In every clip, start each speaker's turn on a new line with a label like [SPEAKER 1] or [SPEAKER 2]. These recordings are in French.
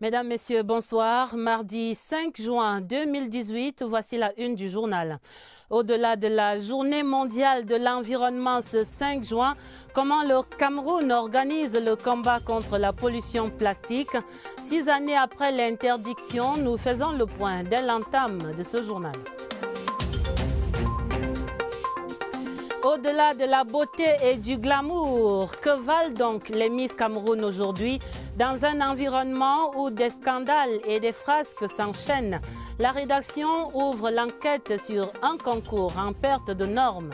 [SPEAKER 1] Mesdames, Messieurs, bonsoir. Mardi 5 juin 2018, voici la une du journal. Au-delà de la journée mondiale de l'environnement ce 5 juin, comment le Cameroun organise le combat contre la pollution plastique? 6 années après l'interdiction, nous faisons le point dès l'entame de ce journal. Au-delà de la beauté et du glamour, que valent donc les Miss Cameroun aujourd'hui dans un environnement où des scandales et des frasques s'enchaînent? La rédaction ouvre l'enquête sur un concours en perte de normes.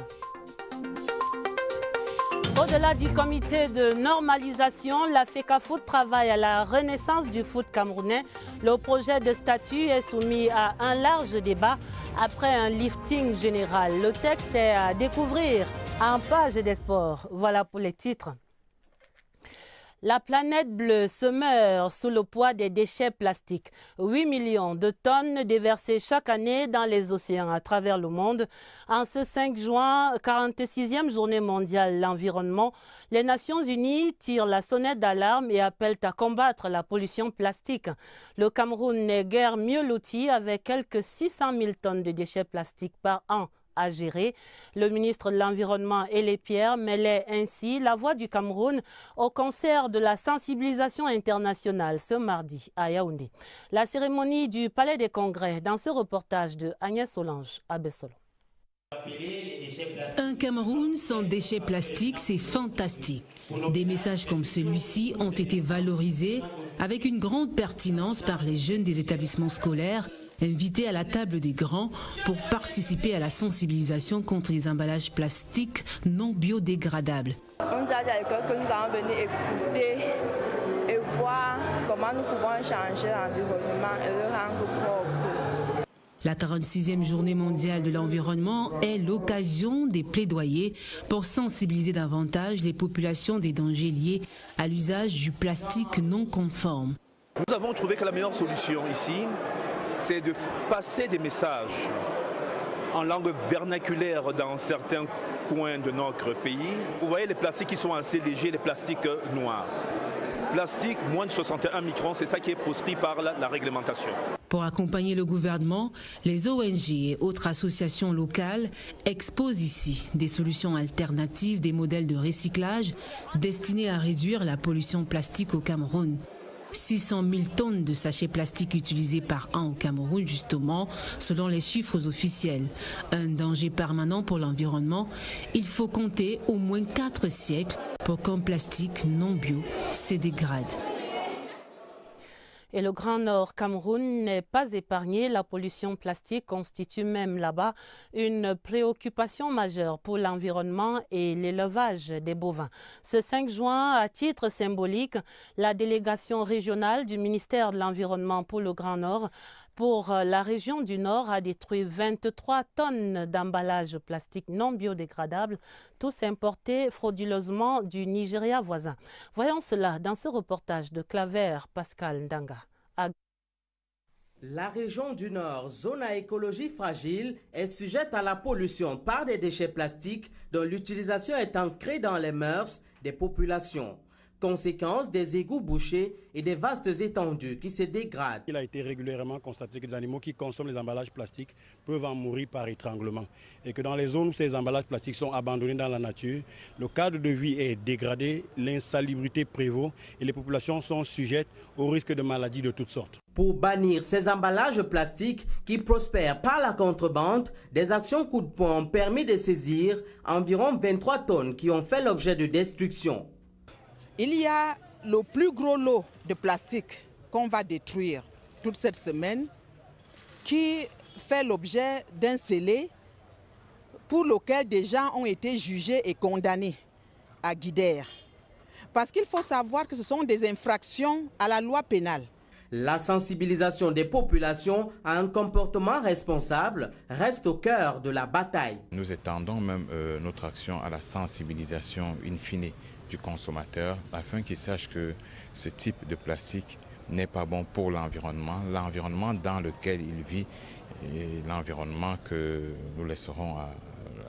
[SPEAKER 1] Au-delà du comité de normalisation, la FECAFOOT travaille à la renaissance du foot camerounais. Le projet de statut est soumis à un large débat après un lifting général. Le texte est à découvrir en page des sports. Voilà pour les titres. La planète bleue se meurt sous le poids des déchets plastiques. 8 millions de tonnes déversées chaque année dans les océans à travers le monde. En ce 5 juin, 46e journée mondiale de l'environnement, les Nations Unies tirent la sonnette d'alarme et appellent à combattre la pollution plastique. Le Cameroun n'est guère mieux loti avec quelques 600 000 tonnes de déchets plastiques par an à gérer. Le ministre de l'Environnement Elie Pierre mêlait ainsi la voix du Cameroun au concert de la sensibilisation internationale ce mardi à Yaoundé. La cérémonie du Palais des Congrès dans ce reportage de Agnès Solange à Bessolo.
[SPEAKER 2] Un Cameroun sans déchets plastiques, c'est fantastique. Des messages comme celui-ci ont été valorisés avec une grande pertinence par les jeunes des établissements scolaires invités à la table des grands pour participer à la sensibilisation contre les emballages plastiques non biodégradables.
[SPEAKER 3] On dit à l'école que nous allons venir écouter et voir comment nous pouvons changer l'environnement et le rendre propre.
[SPEAKER 2] La 46e journée mondiale de l'environnement est l'occasion des plaidoyers pour sensibiliser davantage les populations des dangers liés à l'usage du plastique non conforme.
[SPEAKER 4] Nous avons trouvé que la meilleure solution ici, c'est de passer des messages en langue vernaculaire dans certains coins de notre pays. Vous voyez les plastiques qui sont assez légers, les plastiques noirs. Plastique, moins de 61 microns, c'est ça qui est proscrit par la réglementation.
[SPEAKER 2] Pour accompagner le gouvernement, les ONG et autres associations locales exposent ici des solutions alternatives, des modèles de recyclage destinés à réduire la pollution plastique au Cameroun. 600 000 tonnes de sachets plastiques utilisés par an au Cameroun, justement, selon les chiffres officiels. Un danger permanent pour l'environnement. Il faut compter au moins 4 siècles pour qu'un plastique non bio se dégrade.
[SPEAKER 1] Et le Grand Nord Cameroun n'est pas épargné. La pollution plastique constitue même là-bas une préoccupation majeure pour l'environnement et l'élevage des bovins. Ce 5 juin, à titre symbolique, la délégation régionale du ministère de l'Environnement pour le Grand Nord pour la région du Nord a détruit 23 tonnes d'emballages plastiques non biodégradables, tous importés frauduleusement du Nigeria voisin. Voyons cela dans ce reportage de Claver Pascal Ndanga.
[SPEAKER 5] La région du Nord, zone à écologie fragile, est sujette à la pollution par des déchets plastiques dont l'utilisation est ancrée dans les mœurs des populations. Conséquence des égouts bouchés et des vastes étendues qui se dégradent.
[SPEAKER 6] Il a été régulièrement constaté que les animaux qui consomment les emballages plastiques peuvent en mourir par étranglement. Et que dans les zones où ces emballages plastiques sont abandonnés dans la nature, le cadre de vie est dégradé, l'insalubrité prévaut et les populations sont sujettes au risque de maladies de toutes sortes.
[SPEAKER 5] Pour bannir ces emballages plastiques qui prospèrent par la contrebande, des actions coup de poing ont permis de saisir environ 23 tonnes qui ont fait l'objet de destruction.
[SPEAKER 7] Il y a le plus gros lot de plastique qu'on va détruire toute cette semaine qui fait l'objet d'un scellé pour lequel des gens ont été jugés et condamnés à Guidère. Parce qu'il faut savoir que ce sont des infractions à la loi pénale.
[SPEAKER 5] La sensibilisation des populations à un comportement responsable reste au cœur de la bataille.
[SPEAKER 8] Nous étendons même notre action à la sensibilisation in fine du consommateur afin qu'il sache que ce type de plastique n'est pas bon pour l'environnement dans lequel il vit et l'environnement que nous laisserons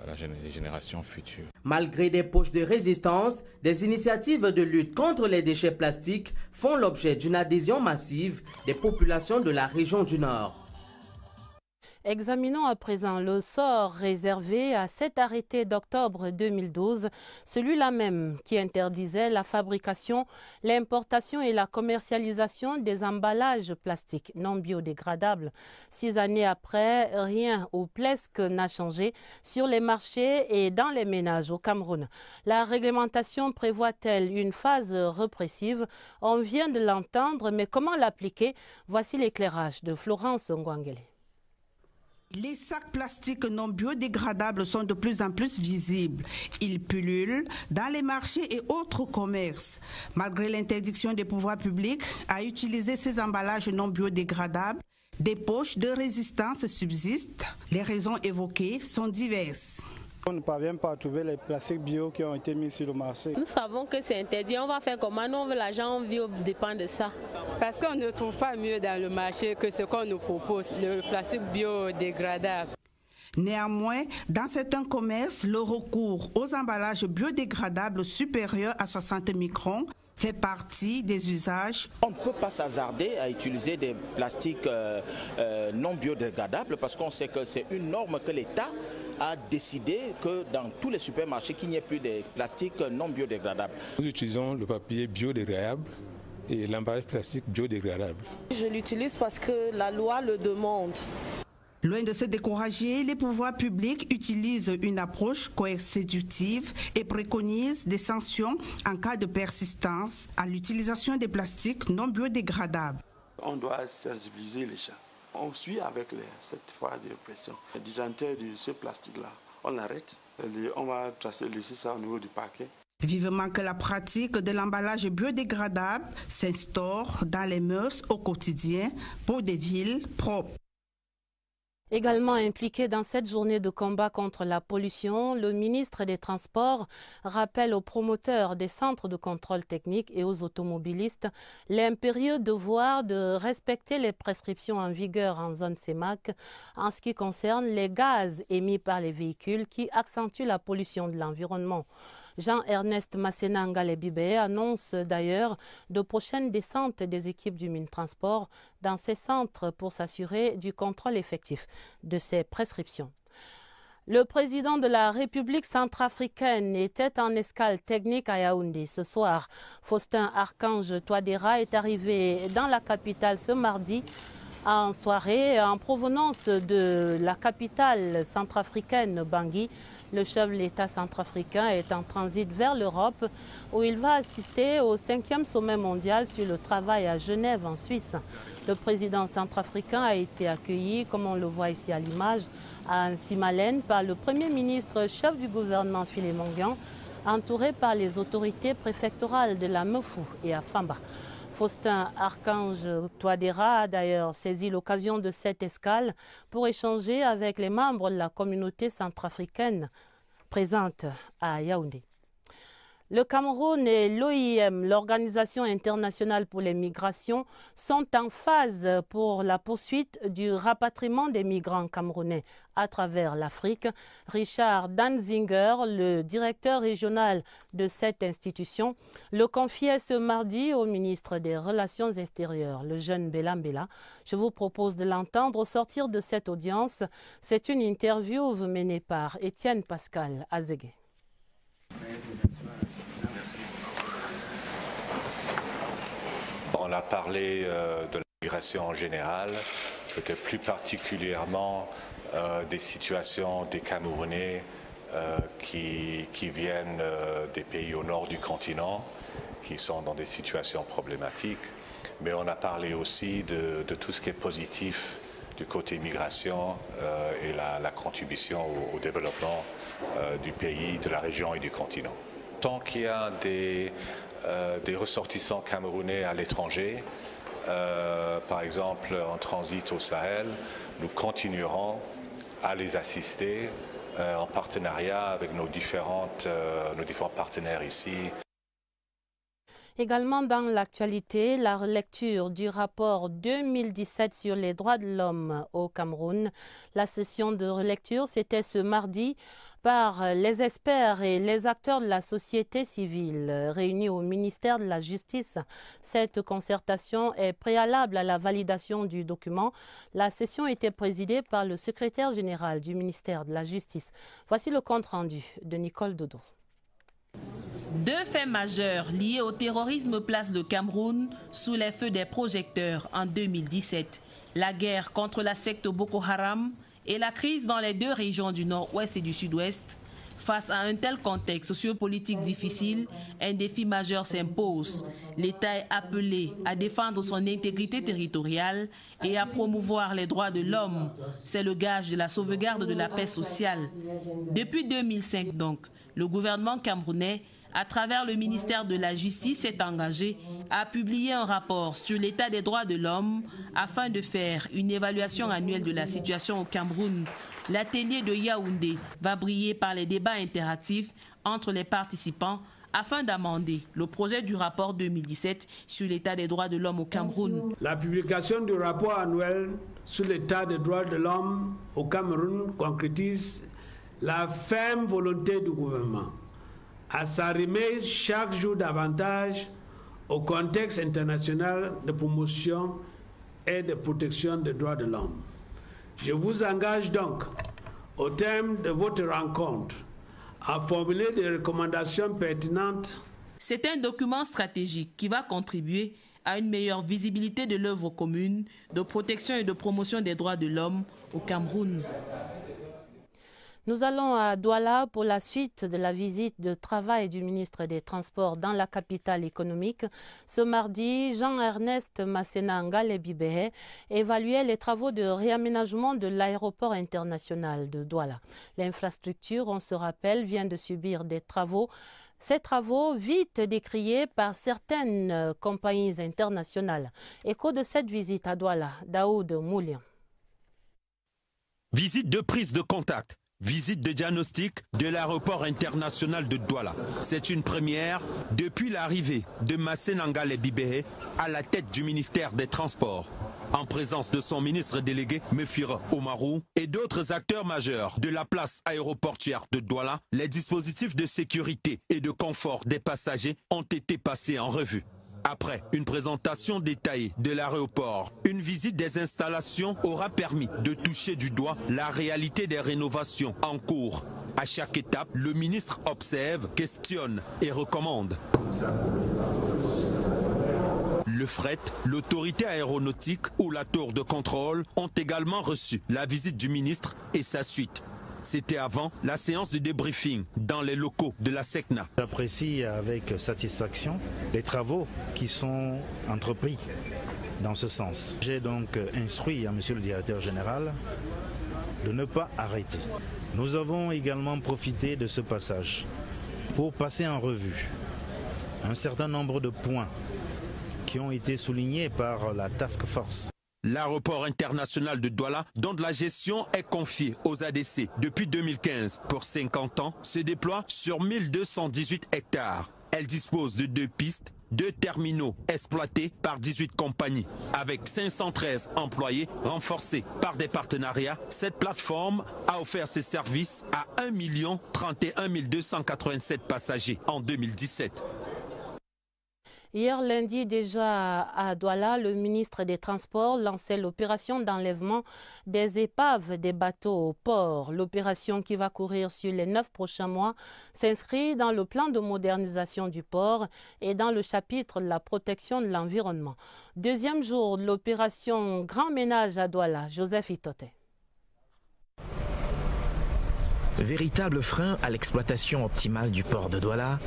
[SPEAKER 8] les générations futures.
[SPEAKER 5] Malgré des poches de résistance, des initiatives de lutte contre les déchets plastiques font l'objet d'une adhésion massive des populations de la région du Nord.
[SPEAKER 1] Examinons à présent le sort réservé à cet arrêté d'octobre 2012, celui-là même qui interdisait la fabrication, l'importation et la commercialisation des emballages plastiques non biodégradables. 6 années après, rien ou presque n'a changé sur les marchés et dans les ménages au Cameroun. La réglementation prévoit-elle une phase répressive? On vient de l'entendre, mais comment l'appliquer? Voici l'éclairage de Florence Ngwangele.
[SPEAKER 9] Les sacs plastiques non biodégradables sont de plus en plus visibles. Ils pullulent dans les marchés et autres commerces. Malgré l'interdiction des pouvoirs publics à utiliser ces emballages non biodégradables, des poches de résistance subsistent. Les raisons évoquées sont diverses.
[SPEAKER 6] On ne parvient pas à trouver les plastiques bio qui ont été mis sur le marché.
[SPEAKER 10] Nous savons que c'est interdit. On va faire comment? Nous, on veut l'argent bio, dépend de ça.
[SPEAKER 11] Parce qu'on ne trouve pas mieux dans le marché que ce qu'on nous propose, le plastique biodégradable.
[SPEAKER 9] Néanmoins, dans certains commerces, le recours aux emballages biodégradables supérieurs à 60 microns fait partie des usages.
[SPEAKER 12] On ne peut pas s'hasarder à utiliser des plastiques non biodégradables parce qu'on sait que c'est une norme que l'État a décidé que dans tous les supermarchés, qu'il n'y ait plus de plastiques non biodégradables.
[SPEAKER 13] Nous utilisons le papier biodégradable et l'emballage plastique biodégradable.
[SPEAKER 14] Je l'utilise parce que la loi le demande.
[SPEAKER 9] Loin de se décourager, les pouvoirs publics utilisent une approche coercitive et préconisent des sanctions en cas de persistance à l'utilisation des plastiques non biodégradables.
[SPEAKER 15] On doit sensibiliser les gens. On suit avec cette phase de répression. Les détenteurs de ce plastique-là, on l'arrête. On va laisser ça au niveau du paquet.
[SPEAKER 9] Vivement que la pratique de l'emballage biodégradable s'instaure dans les mœurs au quotidien pour des villes propres.
[SPEAKER 1] Également impliqué dans cette journée de combat contre la pollution, le ministre des Transports rappelle aux promoteurs des centres de contrôle technique et aux automobilistes l'impérieux devoir de respecter les prescriptions en vigueur en zone CEMAC en ce qui concerne les gaz émis par les véhicules qui accentuent la pollution de l'environnement. Jean-Ernest Masséna-Ngalé-Bibé annonce d'ailleurs de prochaines descentes des équipes du Minetransport dans ces centres pour s'assurer du contrôle effectif de ces prescriptions. Le président de la République centrafricaine était en escale technique à Yaoundé ce soir. Faustin Archange Touadéra est arrivé dans la capitale ce mardi en soirée en provenance de la capitale centrafricaine Bangui. Le chef de l'État centrafricain est en transit vers l'Europe où il va assister au 5e sommet mondial sur le travail à Genève en Suisse. Le président centrafricain a été accueilli, comme on le voit ici à l'image, à Nsimalène par le Premier ministre chef du gouvernement Philémon Guian, entouré par les autorités préfectorales de la Mefou et à Famba. Faustin Archange Touadéra a d'ailleurs saisi l'occasion de cette escale pour échanger avec les membres de la communauté centrafricaine présente à Yaoundé. Le Cameroun et l'OIM, l'Organisation internationale pour les migrations, sont en phase pour la poursuite du rapatriement des migrants camerounais à travers l'Afrique. Richard Danzinger, le directeur régional de cette institution, le confiait ce mardi au ministre des Relations extérieures, le jeune Bella Mbella. Je vous propose de l'entendre au sortir de cette audience. C'est une interview menée par Étienne Pascal Azégué.
[SPEAKER 16] On a parlé de la migration en général, peut-être plus particulièrement des situations des Camerounais qui viennent des pays au nord du continent, qui sont dans des situations problématiques. Mais on a parlé aussi de tout ce qui est positif du côté migration et la contribution au développement du pays, de la région et du continent. Tant qu'il y a des ressortissants camerounais à l'étranger, par exemple en transit au Sahel, nous continuerons à les assister en partenariat avec nos différents partenaires ici.
[SPEAKER 1] Également dans l'actualité, la relecture du rapport 2017 sur les droits de l'homme au Cameroun. La session de relecture, c'était ce mardi par les experts et les acteurs de la société civile réunis au ministère de la Justice. Cette concertation est préalable à la validation du document. La session était présidée par le secrétaire général du ministère de la Justice. Voici le compte-rendu de Nicole Dodo.
[SPEAKER 17] Deux faits majeurs liés au terrorisme placent le Cameroun sous les feux des projecteurs en 2017. La guerre contre la secte Boko Haram et la crise dans les deux régions du nord-ouest et du sud-ouest. Face à un tel contexte sociopolitique difficile, un défi majeur s'impose. L'État est appelé à défendre son intégrité territoriale et à promouvoir les droits de l'homme. C'est le gage de la sauvegarde de la paix sociale. Depuis 2005 donc, le gouvernement camerounais, à travers le ministère de la Justice, s'est engagé à publier un rapport sur l'état des droits de l'homme afin de faire une évaluation annuelle de la situation au Cameroun. L'atelier de Yaoundé va briller par les débats interactifs entre les participants afin d'amender le projet du rapport 2017 sur l'état des droits de l'homme au Cameroun.
[SPEAKER 18] La publication du rapport annuel sur l'état des droits de l'homme au Cameroun concrétise la ferme volonté du gouvernement à s'arrimer chaque jour davantage au contexte international de promotion et de protection des droits de l'homme. Je vous engage donc, au terme de votre rencontre, à formuler des recommandations pertinentes.
[SPEAKER 17] C'est un document stratégique qui va contribuer à une meilleure visibilité de l'œuvre commune de protection et de promotion des droits de l'homme au Cameroun.
[SPEAKER 1] Nous allons à Douala pour la suite de la visite de travail du ministre des Transports dans la capitale économique. Ce mardi, Jean-Ernest Masséna Ngalé-Bibéhé évaluait les travaux de réaménagement de l'aéroport international de Douala. L'infrastructure, on se rappelle, vient de subir des travaux. Ces travaux, vite décriés par certaines compagnies internationales. Écho de cette visite à Douala, Daoud Moulian.
[SPEAKER 19] Visite de prise de contact. Visite de diagnostic de l'aéroport international de Douala. C'est une première depuis l'arrivée de Masséna Ngalé-Bibéhé à la tête du ministère des Transports, en présence de son ministre délégué Mefira Omarou et d'autres acteurs majeurs de la place aéroportuaire de Douala. Les dispositifs de sécurité et de confort des passagers ont été passés en revue. Après une présentation détaillée de l'aéroport, une visite des installations aura permis de toucher du doigt la réalité des rénovations en cours. À chaque étape, le ministre observe, questionne et recommande. Le fret, l'autorité aéronautique ou la tour de contrôle ont également reçu la visite du ministre et sa suite. C'était avant la séance de débriefing dans les locaux de la SECNA.
[SPEAKER 20] J'apprécie avec satisfaction les travaux qui sont entrepris dans ce sens. J'ai donc instruit à monsieur le directeur général de ne pas arrêter. Nous avons également profité de ce passage pour passer en revue un certain nombre de points qui ont été soulignés par la task force.
[SPEAKER 19] L'aéroport international de Douala, dont la gestion est confiée aux ADC depuis 2015 pour 50 ans, se déploie sur 1218 hectares. Elle dispose de 2 pistes, 2 terminaux exploités par 18 compagnies. Avec 513 employés renforcés par des partenariats, cette plateforme a offert ses services à 1 031 287 passagers en 2017.
[SPEAKER 1] Hier lundi déjà à Douala, le ministre des Transports lançait l'opération d'enlèvement des épaves des bateaux au port. L'opération qui va courir sur les 9 prochains mois s'inscrit dans le plan de modernisation du port et dans le chapitre de la protection de l'environnement. Deuxième jour de l'opération Grand Ménage à Douala, Joseph Itote.
[SPEAKER 21] Véritable frein à l'exploitation optimale du port de Douala,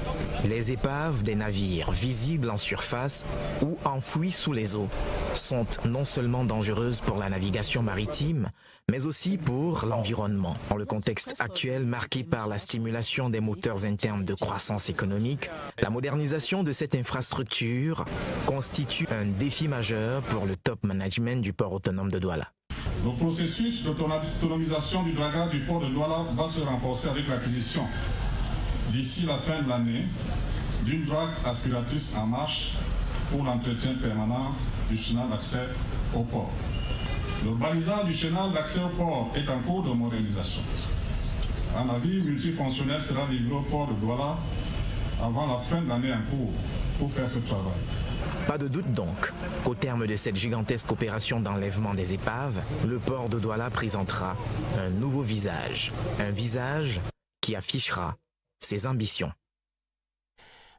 [SPEAKER 21] les épaves des navires visibles en surface ou enfouis sous les eaux sont non seulement dangereuses pour la navigation maritime, mais aussi pour l'environnement. Dans le contexte actuel marqué par la stimulation des moteurs internes de croissance économique, la modernisation de cette infrastructure constitue un défi majeur pour le top management du port autonome de Douala.
[SPEAKER 22] Le processus d'autonomisation du dragage du port de Douala va se renforcer avec l'acquisition, d'ici la fin de l'année, d'une droite aspiratrice en marche pour l'entretien permanent du chenal d'accès au port. Le balisage du chenal d'accès au port est en cours de modernisation. Un avis multifonctionnel sera livré au port de Douala avant la fin de l'année en cours pour faire ce travail.
[SPEAKER 21] Pas de doute donc qu'au terme de cette gigantesque opération d'enlèvement des épaves, le port de Douala présentera un nouveau visage. Un visage qui affichera ses ambitions.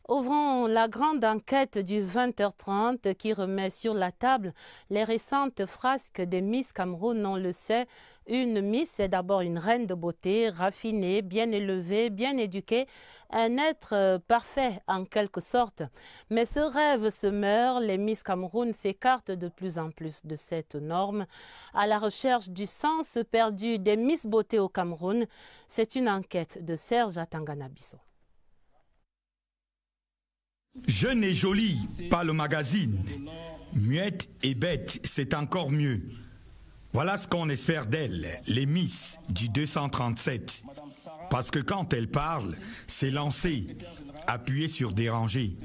[SPEAKER 1] Ouvrons la grande enquête du 20h30 qui remet sur la table les récentes frasques des Miss Cameroun. On le sait, une Miss est d'abord une reine de beauté, raffinée, bien élevée, bien éduquée, un être parfait en quelque sorte. Mais ce rêve se meurt, les Miss Cameroun s'écartent de plus en plus de cette norme. À la recherche du sens perdu des Miss Beauté au Cameroun, c'est une enquête de Serge Atangana-Bissot.
[SPEAKER 3] Jeune et jolie, pas le magazine. Muette et bête, c'est encore mieux. Voilà ce qu'on espère d'elle, les Miss du 237. Parce que quand elles parlent, c'est lancé, appuyé sur déranger.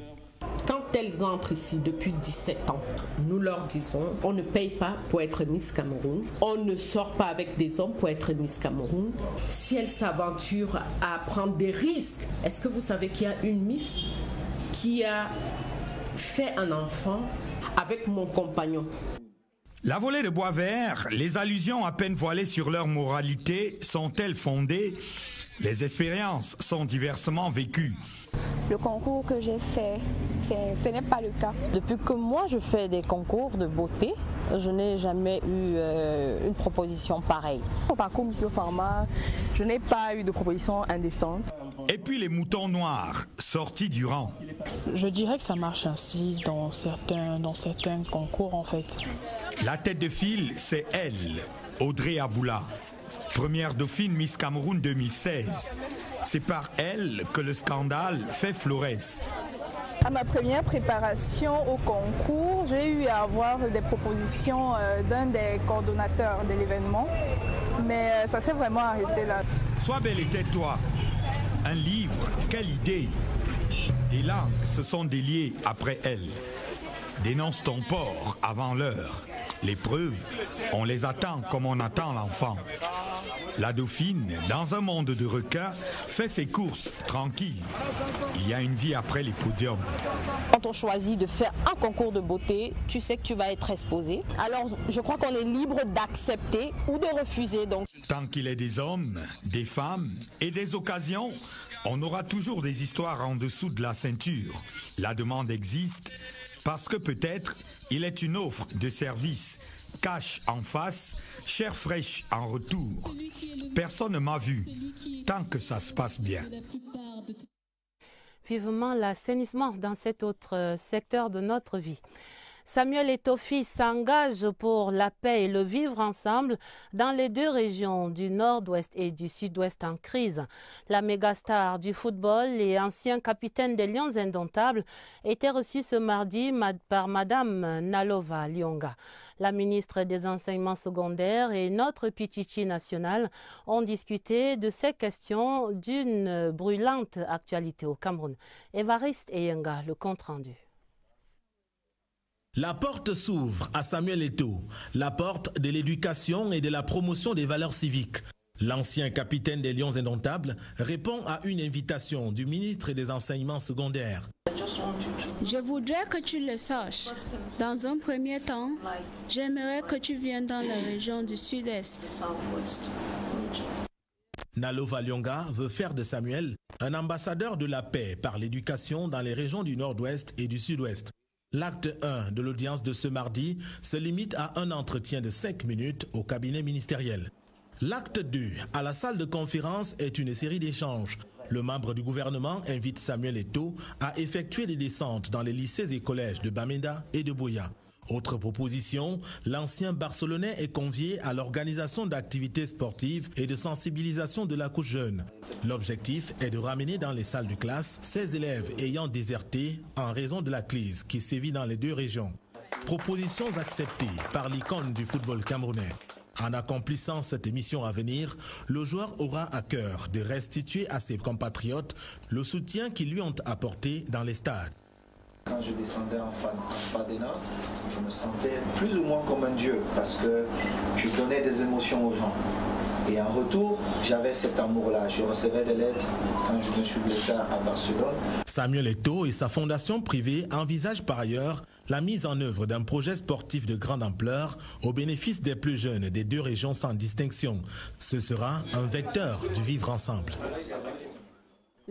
[SPEAKER 4] Quand elles entrent ici depuis 17 ans, nous leur disons, on ne paye pas pour être Miss Cameroun, on ne sort pas avec des hommes pour être Miss Cameroun. Si elles s'aventurent à prendre des risques, est-ce que vous savez qu'il y a une Miss qui a fait un enfant avec mon compagnon?
[SPEAKER 3] La volée de bois vert, les allusions à peine voilées sur leur moralité sont-elles fondées? Les expériences sont diversement vécues.
[SPEAKER 23] Le concours que j'ai fait, ce n'est pas le cas.
[SPEAKER 24] Depuis que moi je fais des concours de beauté, je n'ai jamais eu une proposition pareille.
[SPEAKER 23] Au parcours Miss Bio Pharma, je n'ai pas eu de proposition indécente.
[SPEAKER 3] Et puis les moutons noirs, sortis du rang.
[SPEAKER 25] Je dirais que ça marche ainsi dans certains concours en fait.
[SPEAKER 3] La tête de file, c'est elle, Audrey Aboula, première dauphine Miss Cameroun 2016. C'est par elle que le scandale fait florès.
[SPEAKER 23] À ma première préparation au concours, j'ai eu à avoir des propositions d'un des coordonnateurs de l'événement, mais ça s'est vraiment arrêté là.
[SPEAKER 3] Sois belle et tais-toi. Un livre, quelle idée! Des langues se sont déliées après elle. Dénonce ton porc avant l'heure. Les preuves, on les attend comme on attend l'enfant. La dauphine, dans un monde de requins, fait ses courses tranquille. Il y a une vie après les podiums.
[SPEAKER 24] Quand on choisit de faire un concours de beauté, tu sais que tu vas être exposé. Alors je crois qu'on est libre d'accepter ou de refuser. Donc.
[SPEAKER 3] Tant qu'il y a des hommes, des femmes et des occasions, on aura toujours des histoires en dessous de la ceinture. La demande existe parce que peut-être il est une offre de service. Cash en face, chair fraîche en retour. Personne ne m'a vu, tant que ça se passe bien.
[SPEAKER 1] Vivement l'assainissement dans cet autre secteur de notre vie. Samuel Etofi s'engage pour la paix et le vivre ensemble dans les deux régions du nord-ouest et du sud-ouest en crise. La mégastar du football et ancien capitaine des Lions indomptables était reçue ce mardi par Madame Nalova Lyonga. La ministre des Enseignements secondaires et notre Pichichi national ont discuté de ces questions d'une brûlante actualité au Cameroun. Évariste Eyenga, le compte-rendu.
[SPEAKER 26] La porte s'ouvre à Samuel Eto'o, la porte de l'éducation et de la promotion des valeurs civiques. L'ancien capitaine des Lions indomptables répond à une invitation du ministre des Enseignements secondaires.
[SPEAKER 27] Je voudrais que tu le saches. Dans un premier temps, j'aimerais que tu viennes dans la région du Sud-Est.
[SPEAKER 26] Nalova Lyonga veut faire de Samuel un ambassadeur de la paix par l'éducation dans les régions du Nord-Ouest et du Sud-Ouest. L'acte 1 de l'audience de ce mardi se limite à un entretien de 5 minutes au cabinet ministériel. L'acte 2 à la salle de conférence est une série d'échanges. Le membre du gouvernement invite Samuel Eto'o à effectuer des descentes dans les lycées et collèges de Bamenda et de Boya. Autre proposition, l'ancien Barcelonais est convié à l'organisation d'activités sportives et de sensibilisation de la couche jeune. L'objectif est de ramener dans les salles de classe ces élèves ayant déserté en raison de la crise qui sévit dans les deux régions. Propositions acceptées par l'icône du football camerounais. En accomplissant cette mission à venir, le joueur aura à cœur de restituer à ses compatriotes le soutien qu'ils lui ont apporté dans les stades.
[SPEAKER 2] Quand je descendais en Fadena, je me sentais plus ou moins comme un dieu parce que je donnais des émotions aux gens. Et en retour, j'avais cet amour-là. Je recevais des lettres quand je me suis blessé à Barcelone.
[SPEAKER 26] Samuel Eto'o et sa fondation privée envisagent par ailleurs la mise en œuvre d'un projet sportif de grande ampleur au bénéfice des plus jeunes des deux régions sans distinction. Ce sera un vecteur du vivre ensemble.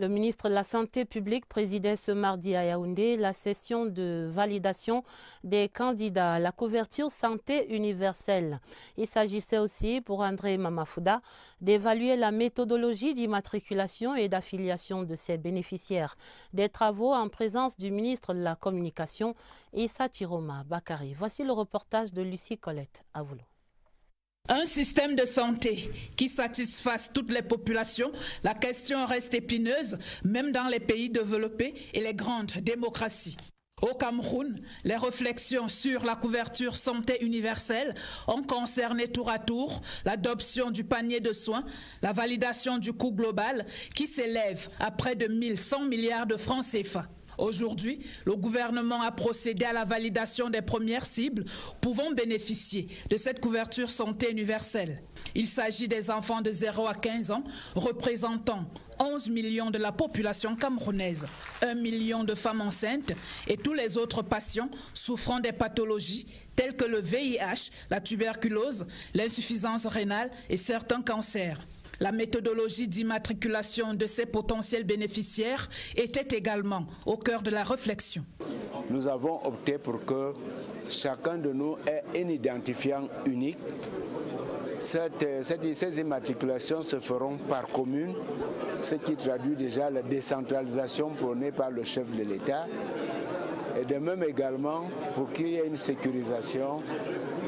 [SPEAKER 1] Le ministre de la Santé publique présidait ce mardi à Yaoundé la session de validation des candidats à la couverture santé universelle. Il s'agissait aussi pour André Mamafouda d'évaluer la méthodologie d'immatriculation et d'affiliation de ses bénéficiaires. Des travaux en présence du ministre de la Communication, Issa Tiroma Bakari. Voici le reportage de Lucie Colette Avoulo.
[SPEAKER 5] Un système de santé qui satisfasse toutes les populations, la question reste épineuse, même dans les pays développés et les grandes démocraties. Au Cameroun, les réflexions sur la couverture santé universelle ont concerné tour à tour l'adoption du panier de soins, la validation du coût global qui s'élève à près de 1100 milliards de francs CFA. Aujourd'hui, le gouvernement a procédé à la validation des premières cibles pouvant bénéficier de cette couverture santé universelle. Il s'agit des enfants de 0 à 15 ans, représentant 11 millions de la population camerounaise, 1 million de femmes enceintes et tous les autres patients souffrant des pathologies telles que le VIH, la tuberculose, l'insuffisance rénale et certains cancers. La méthodologie d'immatriculation de ces potentiels bénéficiaires était également au cœur de la réflexion.
[SPEAKER 6] Nous avons opté pour que chacun de nous ait un identifiant unique. Ces immatriculations se feront par commune, ce qui traduit déjà la décentralisation prônée par le chef de l'État. Et de même également, pour qu'il y ait une sécurisation,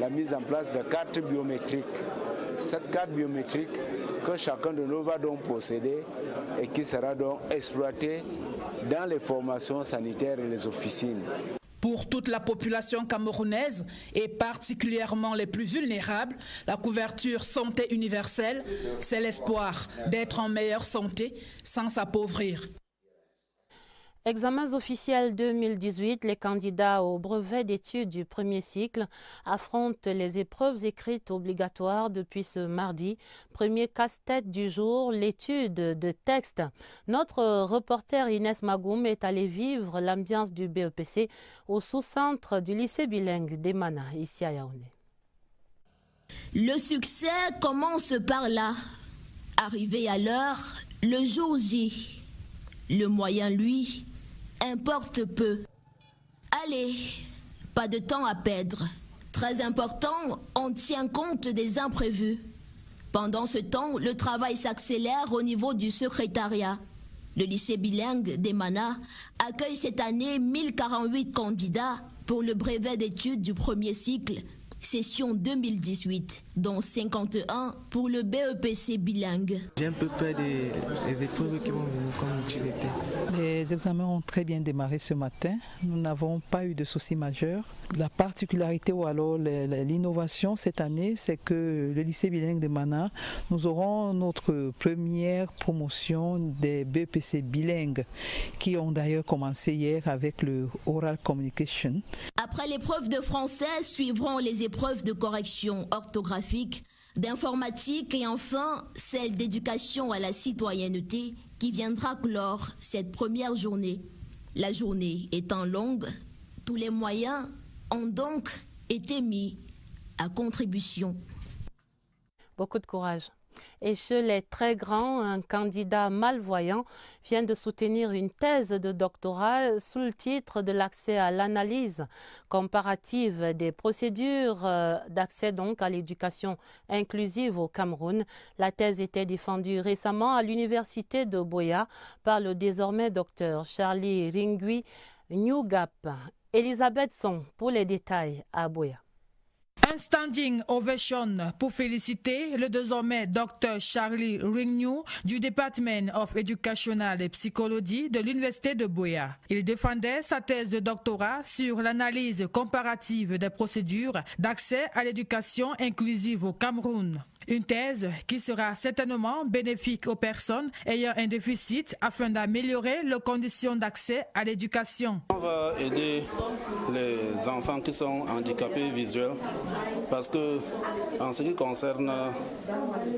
[SPEAKER 6] la mise en place de cartes biométriques. Cette carte biométrique que chacun de nous va donc posséder et qui sera donc exploitée dans les formations sanitaires et les officines.
[SPEAKER 5] Pour toute la population camerounaise et particulièrement les plus vulnérables, la couverture santé universelle, c'est l'espoir d'être en meilleure santé sans s'appauvrir.
[SPEAKER 1] Examens officiels 2018, les candidats au brevet d'études du premier cycle affrontent les épreuves écrites obligatoires depuis ce mardi. Premier casse-tête du jour, l'étude de texte. Notre reporter Inès Magoum est allé vivre l'ambiance du BEPC au sous-centre du lycée bilingue d'Emana, ici à Yaoundé.
[SPEAKER 7] Le succès commence par là. Arrivé à l'heure, le jour J. Le moyen, lui, importe peu. Allez, pas de temps à perdre. Très important, on tient compte des imprévus. Pendant ce temps, le travail s'accélère au niveau du secrétariat. Le lycée bilingue d'Emana accueille cette année 1048 candidats pour le brevet d'études du premier cycle, session 2018, dont 51 pour le BEPC bilingue.
[SPEAKER 8] J'ai un peu peur des épreuves qui vont venir comme utilité.
[SPEAKER 25] Les examens ont très bien démarré ce matin. Nous n'avons pas eu de soucis majeurs. La particularité ou alors l'innovation cette année, c'est que le lycée bilingue de Mana, nous aurons notre première promotion des BEPC bilingues qui ont d'ailleurs commencé hier avec le Oral Communication.
[SPEAKER 7] Après l'épreuve de français, suivront les épreuves de correction orthographique, d'informatique et enfin celle d'éducation à la citoyenneté qui viendra clore cette première journée. La journée étant longue, tous les moyens ont donc été mis à contribution.
[SPEAKER 1] Beaucoup de courage. Et chez les très grands, un candidat malvoyant vient de soutenir une thèse de doctorat sous le titre de l'accès à l'analyse comparative des procédures d'accès donc à l'éducation inclusive au Cameroun. La thèse était défendue récemment à l'université de Boya par le désormais docteur Charlie Ringui Nyugap. Elisabeth Song pour les détails à Boya.
[SPEAKER 5] Un standing ovation pour féliciter le désormais Dr Charlie Rignew du Department of Educational Psychology de l'Université de Buea. Il défendait sa thèse de doctorat sur l'analyse comparative des procédures d'accès à l'éducation inclusive au Cameroun. Une thèse qui sera certainement bénéfique aux personnes ayant un déficit afin d'améliorer leurs conditions d'accès à l'éducation.
[SPEAKER 9] On va aider les enfants qui sont handicapés visuels parce que en ce qui concerne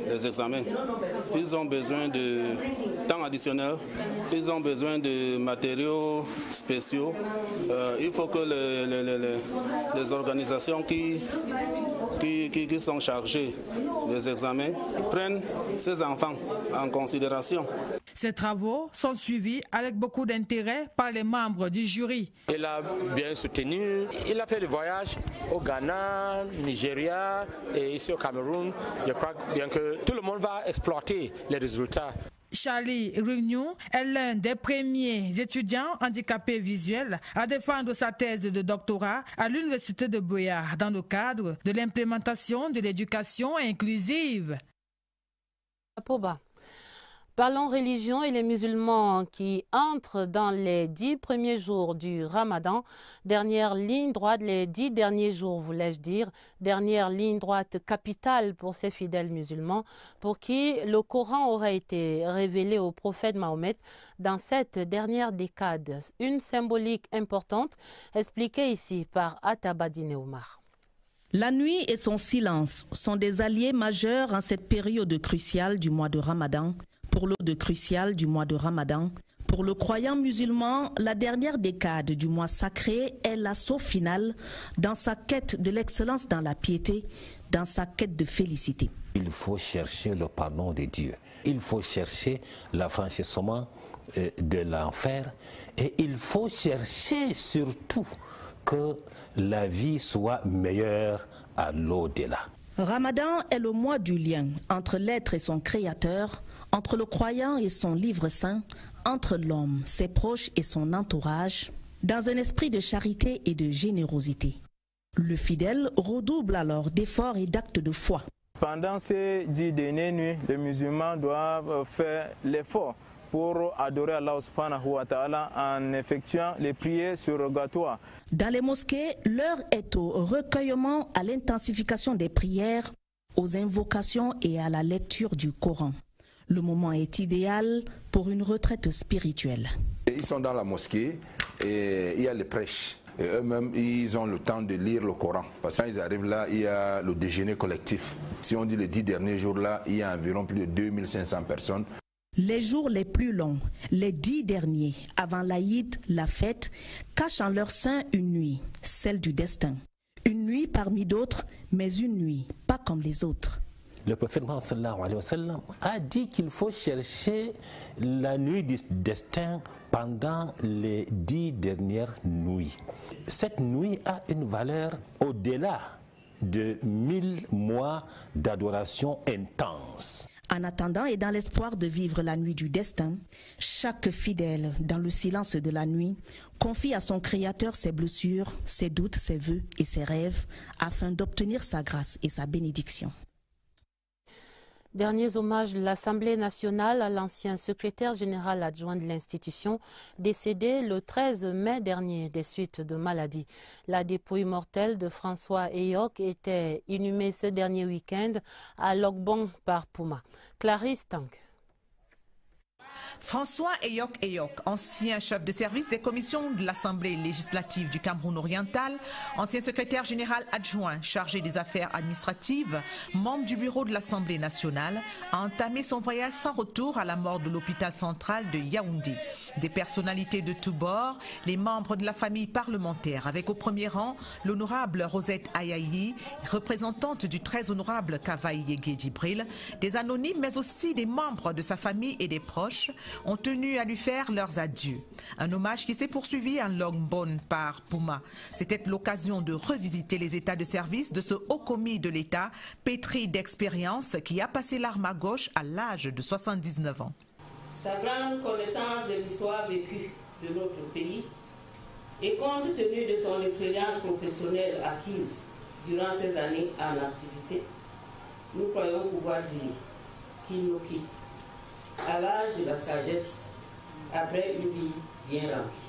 [SPEAKER 9] les examens, ils ont besoin de temps additionnel, ils ont besoin de matériaux spéciaux. Il faut que les organisations qui sont chargées des examens prennent ces enfants en considération.
[SPEAKER 5] Ces travaux sont suivis avec beaucoup d'intérêt par les membres du jury.
[SPEAKER 10] Il a bien soutenu, il a fait le voyage au Ghana, Nigeria et ici au Cameroun. Je crois bien que tout le monde va exploiter les résultats.
[SPEAKER 5] Charlie Rignew est l'un des premiers étudiants handicapés visuels à défendre sa thèse de doctorat à l'Université de Buea dans le cadre de l'implémentation de l'éducation inclusive.
[SPEAKER 1] Parlons religion et les musulmans qui entrent dans les 10 premiers jours du Ramadan. Dernière ligne droite, les 10 derniers jours, voulais-je dire. Dernière ligne droite capitale pour ces fidèles musulmans pour qui le Coran aurait été révélé au prophète Mahomet dans cette dernière décade. Une symbolique importante expliquée ici par Atabadine Omar.
[SPEAKER 11] La nuit et son silence sont des alliés majeurs en cette période cruciale du mois de Ramadan. Pour Pour le croyant musulman, la dernière décade du mois sacré est l'assaut final dans sa quête de l'excellence dans la piété, dans sa quête de félicité.
[SPEAKER 12] Il faut chercher le pardon de Dieu. Il faut chercher l'affranchissement de l'enfer. Et il faut chercher surtout que la vie soit meilleure à l'au-delà.
[SPEAKER 11] Ramadan est le mois du lien entre l'être et son créateur, entre le croyant et son livre saint, entre l'homme, ses proches et son entourage, dans un esprit de charité et de générosité. Le fidèle redouble alors d'efforts et d'actes de foi.
[SPEAKER 13] Pendant ces 10 dernières nuits, les musulmans doivent faire l'effort pour adorer Allah subhanahu wa ta'ala en effectuant les prières surrogatoires.
[SPEAKER 11] Dans les mosquées, l'heure est au recueillement, à l'intensification des prières, aux invocations et à la lecture du Coran. Le moment est idéal pour une retraite spirituelle.
[SPEAKER 14] Ils sont dans la mosquée et il y a les prêches. Et eux-mêmes, ils ont le temps de lire le Coran. Parce que quand ils arrivent là, il y a le déjeuner collectif. Si on dit les 10 derniers jours là, il y a environ plus de 2500 personnes.
[SPEAKER 11] Les jours les plus longs, les 10 derniers, avant l'Aïd, la fête, cachent en leur sein une nuit, celle du destin. Une nuit parmi d'autres, mais une nuit pas comme les autres.
[SPEAKER 12] Le prophète sallallahu alayhi wa sallam a dit qu'il faut chercher la nuit du destin pendant les 10 dernières nuits. Cette nuit a une valeur au-delà de 1000 mois d'adoration intense.
[SPEAKER 11] En attendant et dans l'espoir de vivre la nuit du destin, chaque fidèle, dans le silence de la nuit, confie à son Créateur ses blessures, ses doutes, ses vœux et ses rêves, afin d'obtenir sa grâce et sa bénédiction.
[SPEAKER 1] Derniers hommages de l'Assemblée nationale à l'ancien secrétaire général adjoint de l'institution, décédé le 13 mai dernier des suites de maladie. La dépouille mortelle de François Eyok était inhumée ce dernier week-end à Logbon par Puma. Clarisse Tank.
[SPEAKER 15] François Eyok, ancien chef de service des commissions de l'Assemblée législative du Cameroun oriental, ancien secrétaire général adjoint chargé des affaires administratives, membre du bureau de l'Assemblée nationale, a entamé son voyage sans retour à la mort de l'hôpital central de Yaoundé. Des personnalités de tous bords, les membres de la famille parlementaire, avec au premier rang l'honorable Rosette Ayayi, représentante du très honorable Kavaï Yegé-Djibril, des anonymes mais aussi des membres de sa famille et des proches, ont tenu à lui faire leurs adieux. Un hommage qui s'est poursuivi en Logbon par Puma. C'était l'occasion de revisiter les états de service de ce haut commis de l'État, pétri d'expérience, qui a passé l'arme à gauche à l'âge de 79 ans.
[SPEAKER 28] Sa grande connaissance de l'histoire vécue de notre pays et compte tenu de son expérience professionnelle acquise durant ces années en activité, nous croyons pouvoir dire qu'il nous quitte à l'âge de la sagesse, après une vie bien remplie.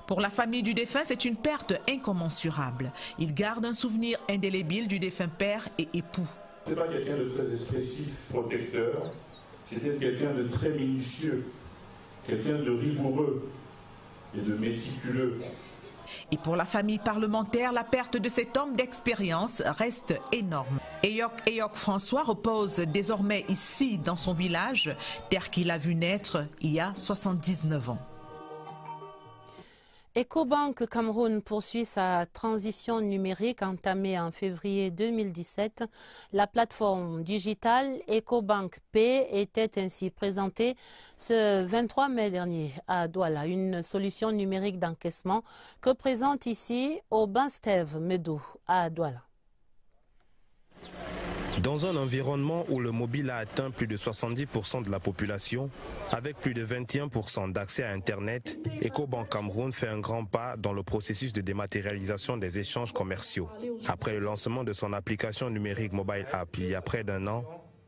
[SPEAKER 15] Pour la famille du défunt, c'est une perte incommensurable. Il garde un souvenir indélébile du défunt père et époux.
[SPEAKER 4] Ce n'est pas quelqu'un de très expressif, protecteur, c'était quelqu'un de très minutieux, quelqu'un de rigoureux et de méticuleux.
[SPEAKER 15] Et pour la famille parlementaire, la perte de cet homme d'expérience reste énorme. Eyok François repose désormais ici, dans son village, terre qu'il a vu naître il y a 79 ans.
[SPEAKER 1] Ecobank Cameroun poursuit sa transition numérique entamée en février 2017. La plateforme digitale Ecobank Pay était ainsi présentée ce 23 mai dernier à Douala, une solution numérique d'encaissement que présente ici au Banstev Medo à Douala.
[SPEAKER 16] Dans un environnement où le mobile a atteint plus de 70% de la population, avec plus de 21% d'accès à Internet, Ecobank Cameroun fait un grand pas dans le processus de dématérialisation des échanges commerciaux. Après le lancement de son application numérique Mobile App il y a près d'un an,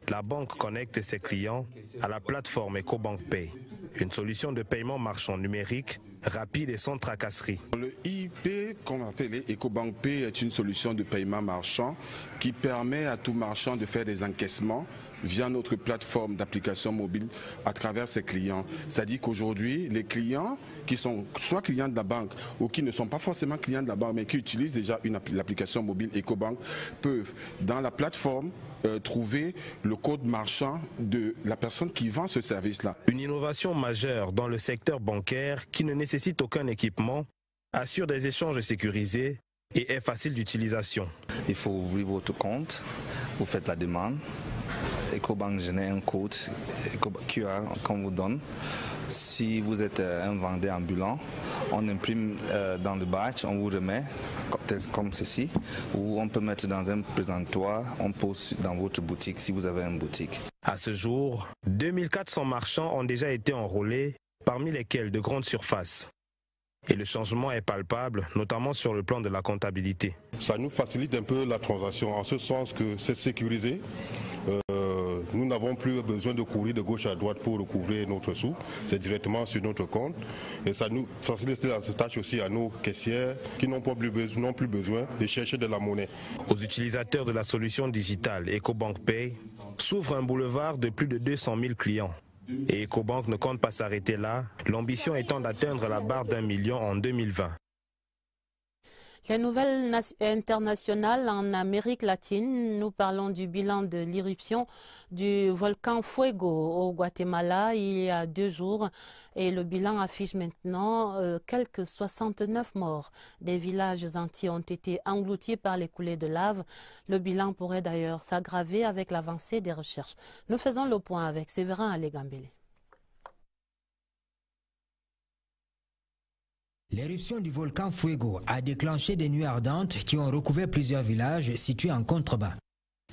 [SPEAKER 16] la banque connecte ses clients à la plateforme Ecobank Pay, une solution de paiement marchand numérique rapide et sans tracasserie.
[SPEAKER 17] Le IP qu'on appelle Ecobank Pay est une solution de paiement marchand qui permet à tout marchand de faire des encaissements via notre plateforme d'application mobile à travers ses clients. C'est-à-dire qu'aujourd'hui, les clients qui sont soit clients de la banque ou qui ne sont pas forcément clients de la banque mais qui utilisent déjà l'application mobile Ecobank peuvent, dans la plateforme, trouver le code marchand de la personne qui vend ce service-là.
[SPEAKER 16] Une innovation majeure dans le secteur bancaire qui ne nécessite aucun équipement, assure des échanges sécurisés et est facile d'utilisation.
[SPEAKER 18] Il faut ouvrir votre compte, vous faites la demande. Ecobank génère un code QR qu'on vous donne. Si vous êtes un vendeur ambulant, on imprime dans le badge, on vous remet comme ceci, ou on peut mettre dans un présentoir, on pose dans votre boutique si vous avez une boutique.
[SPEAKER 16] À ce jour, 2400 marchands ont déjà été enrôlés, parmi lesquels de grandes surfaces. Et le changement est palpable, notamment sur le plan de la comptabilité.
[SPEAKER 19] Ça nous facilite un peu la transaction, en ce sens que c'est sécurisé. Nous n'avons plus besoin de courir de gauche à droite pour recouvrer notre sous. C'est directement sur notre compte. Et ça nous facilite la tâche aussi à nos caissières qui n'ont plus besoin de chercher de la monnaie.
[SPEAKER 16] Aux utilisateurs de la solution digitale Ecobank Pay s'ouvre un boulevard de plus de 200 000 clients. Et Ecobank ne compte pas s'arrêter là, l'ambition étant d'atteindre la barre d'1 million en 2020.
[SPEAKER 1] Les nouvelles internationales en Amérique latine, nous parlons du bilan de l'éruption du volcan Fuego au Guatemala il y a 2 jours et le bilan affiche maintenant quelques 69 morts. Des villages entiers ont été engloutis par les coulées de lave. Le bilan pourrait d'ailleurs s'aggraver avec l'avancée des recherches. Nous faisons le point avec Séverin Alégambélé.
[SPEAKER 20] L'éruption du volcan Fuego a déclenché des nuées ardentes qui ont recouvert plusieurs villages situés en contrebas.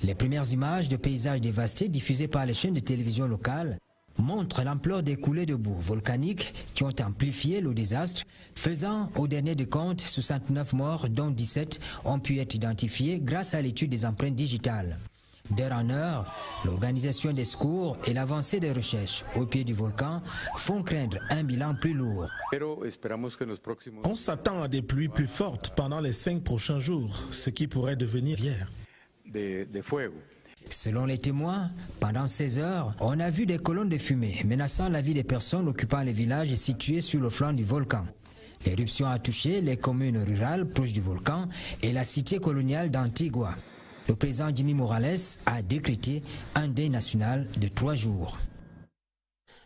[SPEAKER 20] Les premières images de paysages dévastés diffusées par les chaînes de télévision locales montrent l'ampleur des coulées de boue volcanique qui ont amplifié le désastre, faisant au dernier décompte 69 morts dont 17 ont pu être identifiés grâce à l'étude des empreintes digitales. D'heure en heure, l'organisation des secours et l'avancée des recherches au pied du volcan font craindre un bilan plus lourd.
[SPEAKER 26] On s'attend à des pluies plus fortes pendant les 5 prochains jours, ce qui pourrait devenir hier.
[SPEAKER 20] Selon les témoins, pendant 16 heures, on a vu des colonnes de fumée menaçant la vie des personnes occupant les villages situés sur le flanc du volcan. L'éruption a touché les communes rurales proches du volcan et la cité coloniale d'Antigua. Le président Jimmy Morales a décrété un deuil national de 3 jours.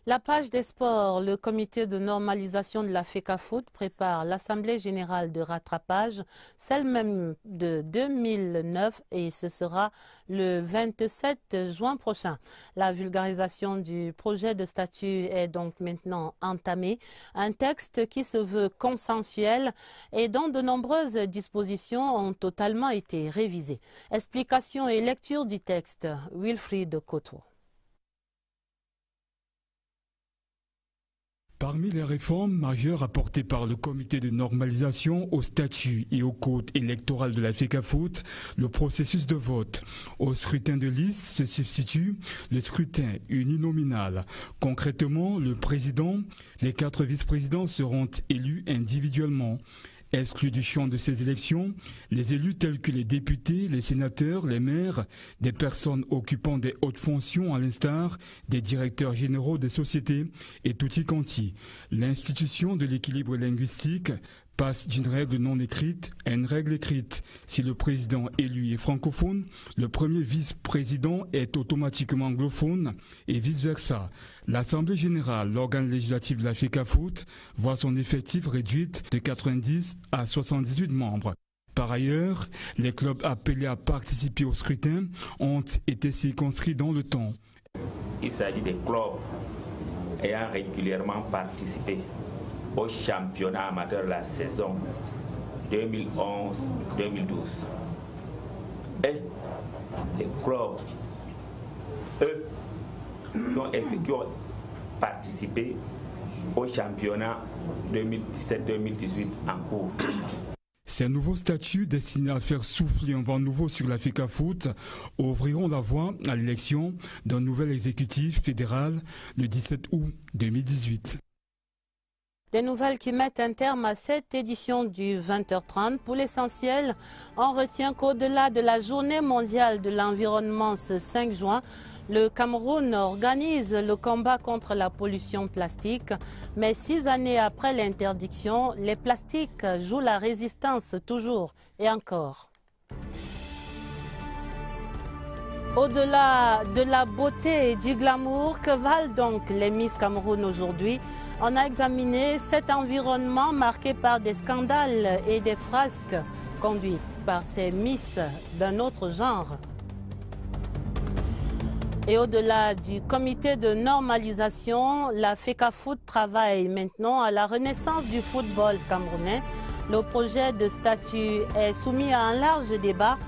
[SPEAKER 1] La page des sports, le comité de normalisation de la FECAFOOT prépare l'Assemblée générale de rattrapage, celle même de 2009 et ce sera le 27 juin prochain. La vulgarisation du projet de statut est donc maintenant entamée. Un texte qui se veut consensuel et dont de nombreuses dispositions ont totalement été révisées. Explication et lecture du texte, Wilfried Koto.
[SPEAKER 2] Parmi les réformes majeures apportées par le comité de normalisation au statut et au code électoral de la FECAFOOT, le processus de vote. Au scrutin de liste se substitue le scrutin uninominal. Concrètement, le président, les 4 vice-présidents seront élus individuellement. Exclus du champ de ces élections, les élus tels que les députés, les sénateurs, les maires, des personnes occupant des hautes fonctions à l'instar des directeurs généraux des sociétés et tutti quanti. L'institution de l'équilibre linguistique passe d'une règle non écrite à une règle écrite. Si le président élu est francophone, le premier vice-président est automatiquement anglophone et vice-versa. L'Assemblée générale, l'organe législatif de la FECAFOOT, voit son effectif réduit de 90 à 78 membres. Par ailleurs, les clubs appelés à participer au scrutin ont été circonscrits dans le temps.
[SPEAKER 3] Il s'agit des clubs ayant régulièrement participé au championnat amateur de la saison 2011-2012. Et les clubs, eux, qui ont participé au championnat 2017-2018 en cours.
[SPEAKER 2] Ces nouveaux statuts destinés à faire souffler un vent nouveau sur la FECAFOOT ouvriront la voie à l'élection d'un nouvel exécutif fédéral le 17 août 2018.
[SPEAKER 1] Des nouvelles qui mettent un terme à cette édition du 20h30. Pour l'essentiel, on retient qu'au-delà de la journée mondiale de l'environnement ce 5 juin, le Cameroun organise le combat contre la pollution plastique. Mais 6 années après l'interdiction, les plastiques jouent la résistance toujours et encore. Au-delà de la beauté et du glamour, que valent donc les Miss Cameroun aujourd'hui? On a examiné cet environnement marqué par des scandales et des frasques conduites par ces Miss d'un autre genre. Et au-delà du comité de normalisation, la FECAFOOT travaille maintenant à la renaissance du football camerounais. Le projet de statut est soumis à un large débat.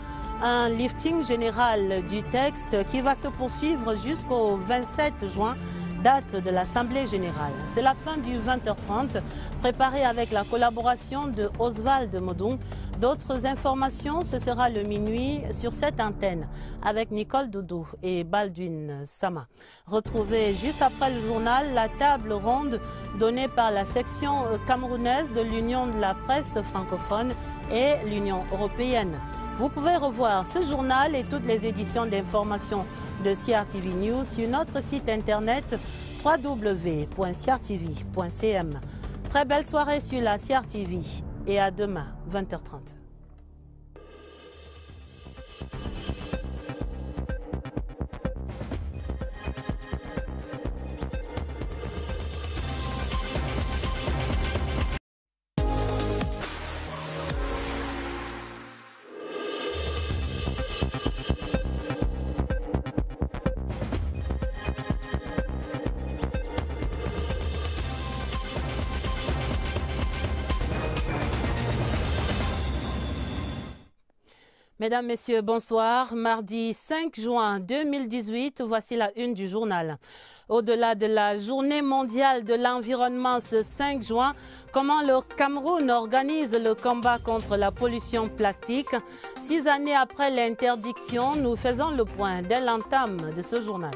[SPEAKER 1] Un lifting général du texte qui va se poursuivre jusqu'au 27 juin, date de l'Assemblée générale. C'est la fin du 20h30, préparé avec la collaboration de Oswald Modung. D'autres informations, ce sera le minuit sur cette antenne avec Nicole Doudou et Baldwin Sama. Retrouvez juste après le journal la table ronde donnée par la section camerounaise de l'Union de la presse francophone et l'Union européenne. Vous pouvez revoir ce journal et toutes les éditions d'information de CRTV News sur notre site internet www.crtv.cm. Très belle soirée sur la CRTV et à demain 20h30. Mesdames, Messieurs, bonsoir. Mardi 5 juin 2018, voici la une du journal. Au-delà de la journée mondiale de l'environnement ce 5 juin, comment le Cameroun organise le combat contre la pollution plastique? 6 années après l'interdiction, nous faisons le point dès l'entame de ce journal.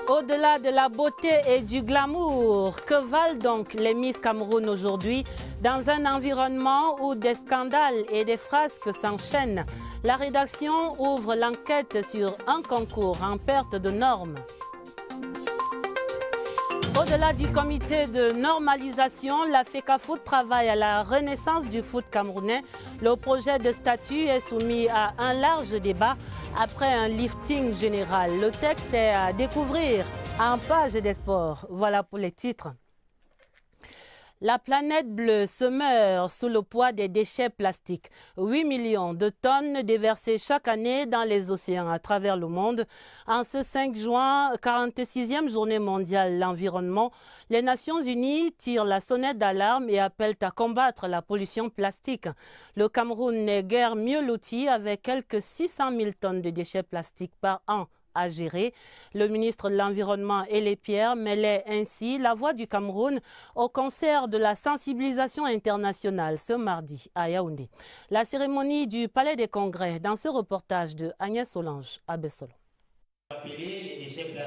[SPEAKER 1] Au-delà de la beauté et du glamour, que valent donc les Miss Cameroun aujourd'hui dans un environnement où des scandales et des frasques s'enchaînent? La rédaction ouvre l'enquête sur un concours en perte de normes. Au-delà du comité de normalisation, la FECAFOOT travaille à la renaissance du foot camerounais. Le projet de statut est soumis à un large débat après un lifting général. Le texte est à découvrir en page des sports. Voilà pour les titres. La planète bleue se meurt sous le poids des déchets plastiques. 8 millions de tonnes déversées chaque année dans les océans à travers le monde. En ce 5 juin, 46e journée mondiale de l'environnement, les Nations Unies tirent la sonnette d'alarme et appellent à combattre la pollution plastique. Le Cameroun n'est guère mieux loti avec quelques 600 000 tonnes de déchets plastiques par an à gérer. Le ministre de l'Environnement et les Pierres mêlait ainsi la voix du Cameroun au concert de la sensibilisation internationale ce mardi à Yaoundé. La cérémonie du Palais des Congrès dans ce reportage de Agnès Solange à Bessolo.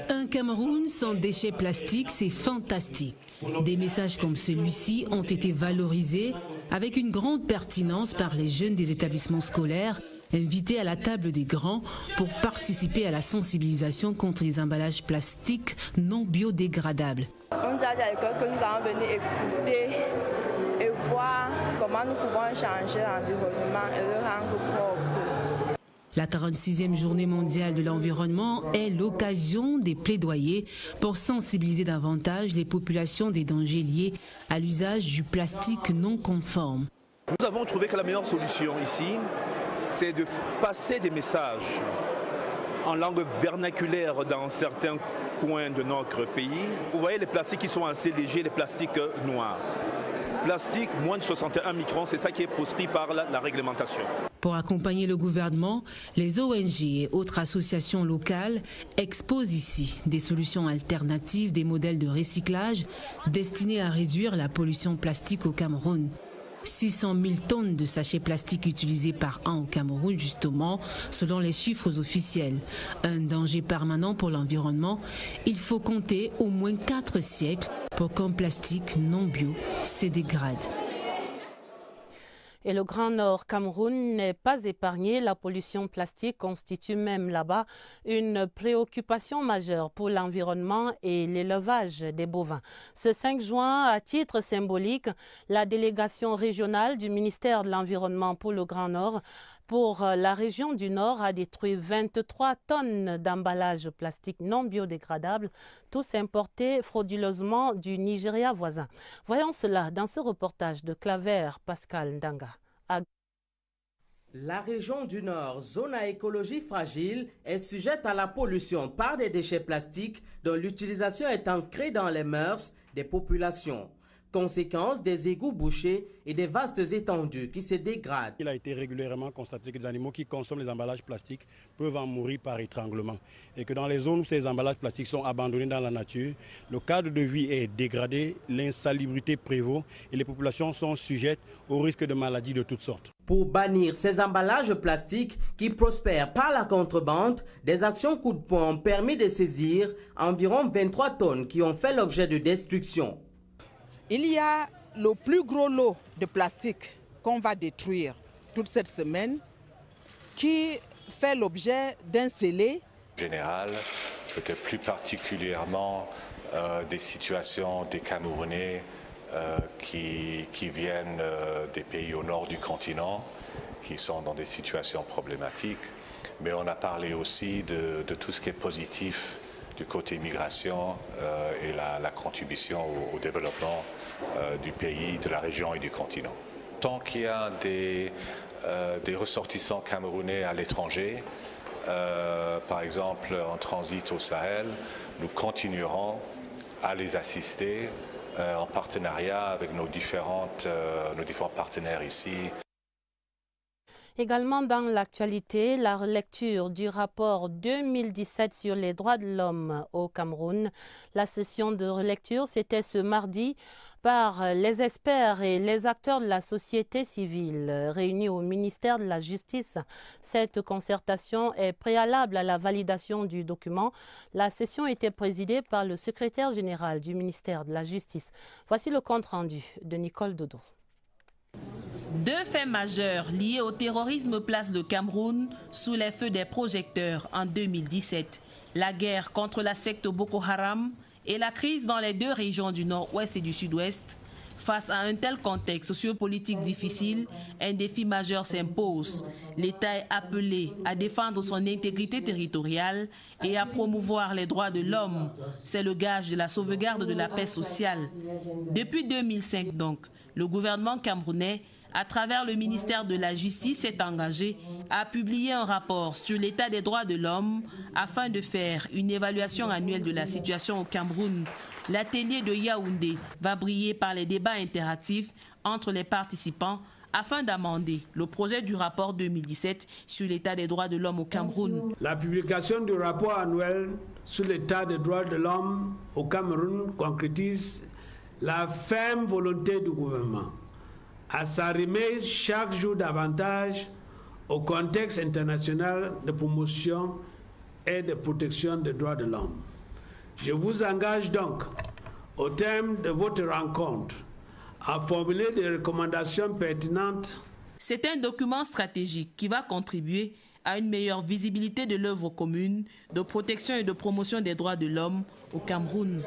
[SPEAKER 6] Un Cameroun sans déchets plastiques, c'est fantastique. Des messages comme celui-ci ont été valorisés avec une grande pertinence par les jeunes des établissements scolaires invités à la table des grands pour participer à la sensibilisation contre les emballages plastiques non biodégradables.
[SPEAKER 8] On dit à l'école que nous allons venir écouter et voir comment nous pouvons changer l'environnement et le rendre propre.
[SPEAKER 6] La 46e journée mondiale de l'environnement est l'occasion des plaidoyers pour sensibiliser davantage les populations des dangers liés à l'usage du plastique non conforme.
[SPEAKER 21] Nous avons trouvé que la meilleure solution ici, c'est de passer des messages en langue vernaculaire dans certains coins de notre pays. Vous voyez les plastiques qui sont assez légers, les plastiques noirs. Plastique, moins de 61 microns, c'est ça qui est proscrit par la réglementation.
[SPEAKER 6] Pour accompagner le gouvernement, les ONG et autres associations locales exposent ici des solutions alternatives, des modèles de recyclage destinés à réduire la pollution plastique au Cameroun. 600 000 tonnes de sachets plastiques utilisés par an au Cameroun, justement, selon les chiffres officiels. Un danger permanent pour l'environnement. Il faut compter au moins 4 siècles pour qu'un plastique non bio se dégrade.
[SPEAKER 1] Et le Grand Nord Cameroun n'est pas épargné. La pollution plastique constitue même là-bas une préoccupation majeure pour l'environnement et l'élevage des bovins. Ce 5 juin, à titre symbolique, la délégation régionale du ministère de l'Environnement pour le Grand Nord pour la région du Nord a détruit 23 tonnes d'emballages plastiques non biodégradables, tous importés frauduleusement du Nigeria voisin. Voyons cela dans ce reportage de Claver Pascal Ndanga.
[SPEAKER 22] La région du Nord, zone à écologie fragile, est sujette à la pollution par des déchets plastiques dont l'utilisation est ancrée dans les mœurs des populations. Conséquence des égouts bouchés et des vastes étendues qui se dégradent.
[SPEAKER 23] Il a été régulièrement constaté que les animaux qui consomment les emballages plastiques peuvent en mourir par étranglement. Et que dans les zones où ces emballages plastiques sont abandonnés dans la nature, le cadre de vie est dégradé, l'insalubrité prévaut et les populations sont sujettes au risque de maladies de toutes sortes.
[SPEAKER 22] Pour bannir ces emballages plastiques qui prospèrent par la contrebande, des actions coup de poing ont permis de saisir environ 23 tonnes qui ont fait l'objet de destruction.
[SPEAKER 24] Il y a le plus gros lot de plastique qu'on va détruire toute cette semaine qui fait l'objet d'un scellé.
[SPEAKER 25] En général, peut-être plus particulièrement des situations des Camerounais qui viennent des pays au nord du continent, qui sont dans des situations problématiques. Mais on a parlé aussi de tout ce qui est positif du côté migration et la contribution au développement du pays, de la région et du continent. Tant qu'il y a des ressortissants camerounais à l'étranger, par exemple en transit au Sahel, nous continuerons à les assister en partenariat avec nos différents partenaires ici.
[SPEAKER 1] Également dans l'actualité, la relecture du rapport 2017 sur les droits de l'homme au Cameroun. La session de relecture, c'était ce mardi par les experts et les acteurs de la société civile réunis au ministère de la Justice. Cette concertation est préalable à la validation du document. La session était présidée par le secrétaire général du ministère de la Justice. Voici le compte-rendu de Nicole Dodo.
[SPEAKER 27] 2 faits majeurs liés au terrorisme placent le Cameroun sous les feux des projecteurs en 2017. La guerre contre la secte Boko Haram et la crise dans les 2 régions du nord-ouest et du sud-ouest. Face à un tel contexte sociopolitique difficile, un défi majeur s'impose. L'État est appelé à défendre son intégrité territoriale et à promouvoir les droits de l'homme. C'est le gage de la sauvegarde de la paix sociale. Depuis 2005 donc, le gouvernement camerounais, à travers le ministère de la Justice, s'est engagé à publier un rapport sur l'état des droits de l'homme afin de faire une évaluation annuelle de la situation au Cameroun. L'atelier de Yaoundé va briller par les débats interactifs entre les participants afin d'amender le projet du rapport 2017 sur l'état des droits de l'homme au Cameroun.
[SPEAKER 5] La publication du rapport annuel sur l'état des droits de l'homme au Cameroun concrétise la ferme volonté du gouvernement à s'arrimer chaque jour davantage au contexte international de promotion et de protection des droits de l'homme. Je vous engage donc, au terme de votre rencontre, à formuler des recommandations pertinentes.
[SPEAKER 27] C'est un document stratégique qui va contribuer à une meilleure visibilité de l'œuvre commune de protection et de promotion des droits de l'homme au Cameroun.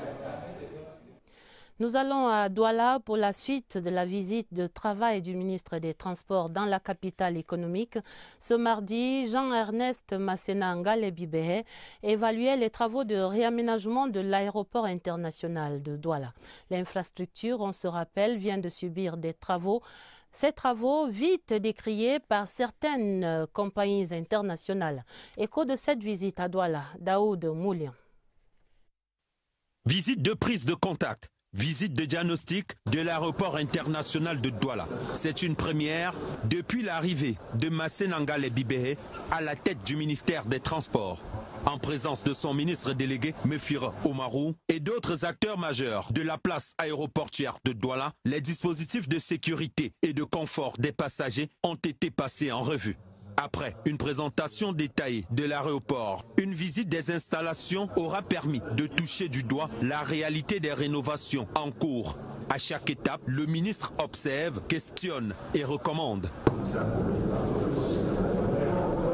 [SPEAKER 1] Nous allons à Douala pour la suite de la visite de travail du ministre des Transports dans la capitale économique. Ce mardi, Jean-Ernest Masséna Ngale Bibehe évaluait les travaux de réaménagement de l'aéroport international de Douala. L'infrastructure, on se rappelle, vient de subir des travaux. Ces travaux vite décriés par certaines compagnies internationales. Écho de cette visite à Douala, Daoud Moulian.
[SPEAKER 7] Visite de prise de contact. Visite de diagnostic de l'aéroport international de Douala. C'est une première depuis l'arrivée de Masséna Ngale Bibehe à la tête du ministère des Transports, en présence de son ministre délégué Mefira Omarou et d'autres acteurs majeurs de la place aéroportuaire de Douala. Les dispositifs de sécurité et de confort des passagers ont été passés en revue. Après une présentation détaillée de l'aéroport, une visite des installations aura permis de toucher du doigt la réalité des rénovations en cours. À chaque étape, le ministre observe, questionne et recommande.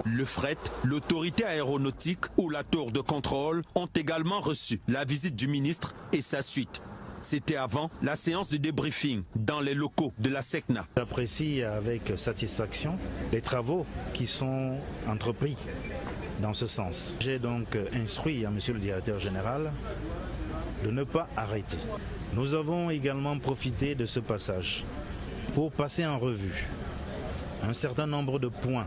[SPEAKER 7] Le fret, l'autorité aéronautique ou la tour de contrôle ont également reçu la visite du ministre et sa suite. C'était avant la séance de débriefing dans les locaux de la SECNA.
[SPEAKER 9] J'apprécie avec satisfaction les travaux qui sont entrepris dans ce sens. J'ai donc instruit à monsieur le directeur général de ne pas arrêter. Nous avons également profité de ce passage pour passer en revue un certain nombre de points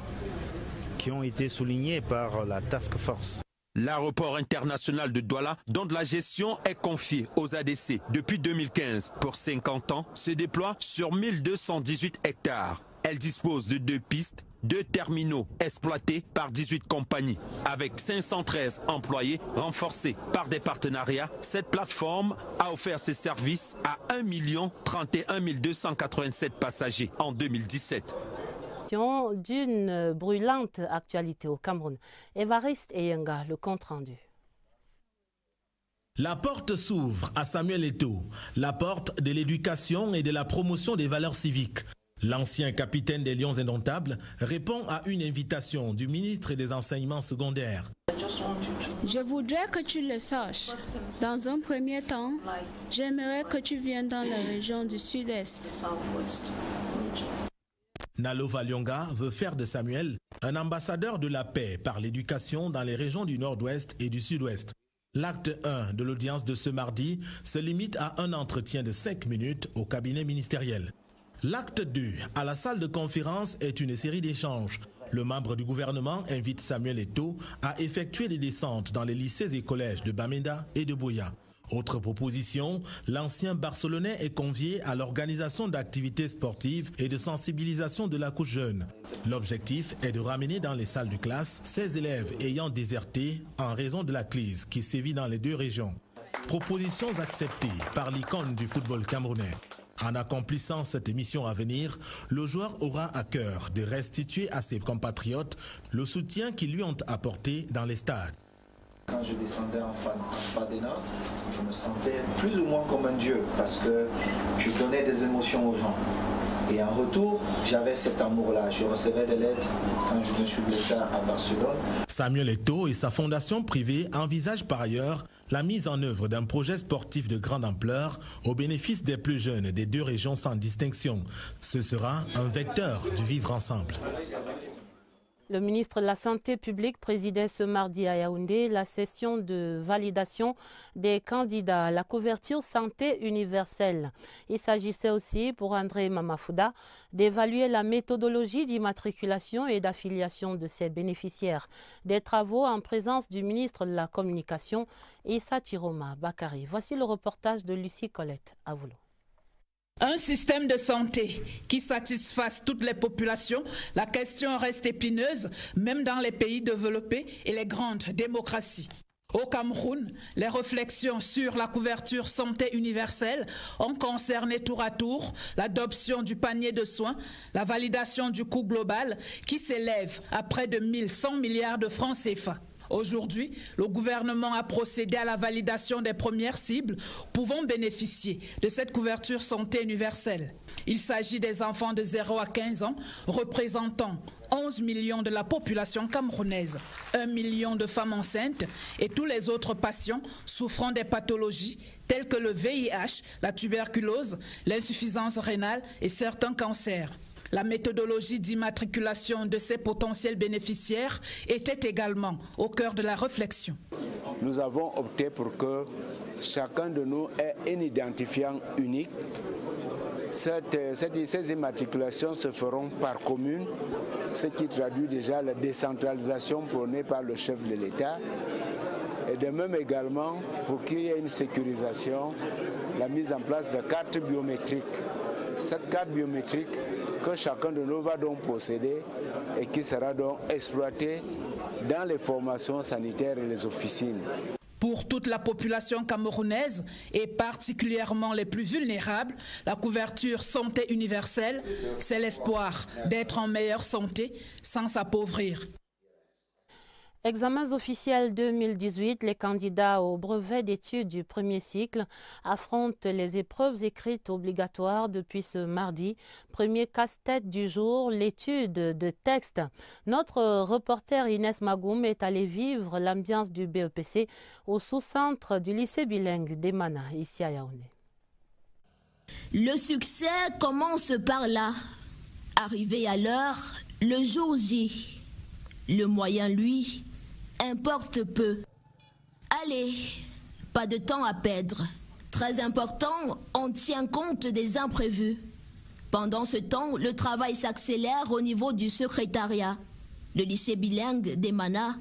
[SPEAKER 9] qui ont été soulignés par la task force.
[SPEAKER 7] L'aéroport international de Douala, dont la gestion est confiée aux ADC depuis 2015 pour 50 ans, se déploie sur 1218 hectares. Elle dispose de 2 pistes, 2 terminaux exploités par 18 compagnies. Avec 513 employés renforcés par des partenariats, cette plateforme a offert ses services à 1 031 287 passagers en 2017.
[SPEAKER 1] D'une brûlante actualité au Cameroun. Évariste Eyenga, le compte-rendu.
[SPEAKER 26] La porte s'ouvre à Samuel Eto'o, la porte de l'éducation et de la promotion des valeurs civiques. L'ancien capitaine des Lions Indomptables répond à une invitation du ministre des Enseignements secondaires.
[SPEAKER 10] Je voudrais que tu le saches. Dans un premier temps, j'aimerais que tu viennes dans la région du Sud-Est.
[SPEAKER 26] Nalova Lyonga veut faire de Samuel un ambassadeur de la paix par l'éducation dans les régions du Nord-Ouest et du Sud-Ouest. L'acte 1 de l'audience de ce mardi se limite à un entretien de 5 minutes au cabinet ministériel. L'acte 2 à la salle de conférence est une série d'échanges. Le membre du gouvernement invite Samuel Eto'o à effectuer des descentes dans les lycées et collèges de Bamenda et de Boya. Autre proposition, l'ancien Barcelonais est convié à l'organisation d'activités sportives et de sensibilisation de la couche jeune. L'objectif est de ramener dans les salles de classe ces élèves ayant déserté en raison de la crise qui sévit dans les 2 régions. Propositions acceptées par l'icône du football camerounais. En accomplissant cette mission à venir, le joueur aura à cœur de restituer à ses compatriotes le soutien qu'ils lui ont apporté dans les stades.
[SPEAKER 11] Quand je descendais en Fadena, je me sentais plus ou moins comme un dieu parce que je donnais des émotions aux gens. Et en retour, j'avais cet amour-là. Je recevais des lettres quand je me suis blessé à Barcelone.
[SPEAKER 26] Samuel Eto'o et sa fondation privée envisagent par ailleurs la mise en œuvre d'un projet sportif de grande ampleur au bénéfice des plus jeunes des 2 régions sans distinction. Ce sera un vecteur du vivre ensemble.
[SPEAKER 1] Le ministre de la Santé publique présidait ce mardi à Yaoundé la session de validation des candidats à la couverture santé universelle. Il s'agissait aussi pour André Mamafouda d'évaluer la méthodologie d'immatriculation et d'affiliation de ses bénéficiaires. Des travaux en présence du ministre de la Communication, Issa Chiroma Bakari. Voici le reportage de Lucie Colette Avoulo.
[SPEAKER 4] Un système de santé qui satisfasse toutes les populations, la question reste épineuse, même dans les pays développés et les grandes démocraties. Au Cameroun, les réflexions sur la couverture santé universelle ont concerné tour à tour l'adoption du panier de soins, la validation du coût global qui s'élève à près de 1100 milliards de francs CFA. Aujourd'hui, le gouvernement a procédé à la validation des premières cibles pouvant bénéficier de cette couverture santé universelle. Il s'agit des enfants de 0 à 15 ans, représentant 11 millions de la population camerounaise, 1 million de femmes enceintes et tous les autres patients souffrant des pathologies telles que le VIH, la tuberculose, l'insuffisance rénale et certains cancers. La méthodologie d'immatriculation de ces potentiels bénéficiaires était également au cœur de la réflexion.
[SPEAKER 12] Nous avons opté pour que chacun de nous ait un identifiant unique. Ces immatriculations se feront par commune, ce qui traduit déjà la décentralisation prônée par le chef de l'État. Et de même également, pour qu'il y ait une sécurisation, la mise en place de cartes biométriques. Cette carte biométrique que chacun de nous va donc posséder et qui sera donc exploitée dans les formations sanitaires et les officines.
[SPEAKER 4] Pour toute la population camerounaise et particulièrement les plus vulnérables, la couverture santé universelle, c'est l'espoir d'être en meilleure santé sans s'appauvrir.
[SPEAKER 1] Examens officiels 2018, les candidats au brevet d'études du premier cycle affrontent les épreuves écrites obligatoires depuis ce mardi. Premier casse-tête du jour, l'étude de texte. Notre reporter Inès Magoum est allé vivre l'ambiance du BEPC au sous-centre du lycée bilingue d'Emana, ici à Yaoundé.
[SPEAKER 13] Le succès commence par là. Arrivé à l'heure, le jour J. Le moyen, lui, importe peu. Allez, pas de temps à perdre. Très important, on tient compte des imprévus. Pendant ce temps, le travail s'accélère au niveau du secrétariat. Le lycée bilingue d'Emana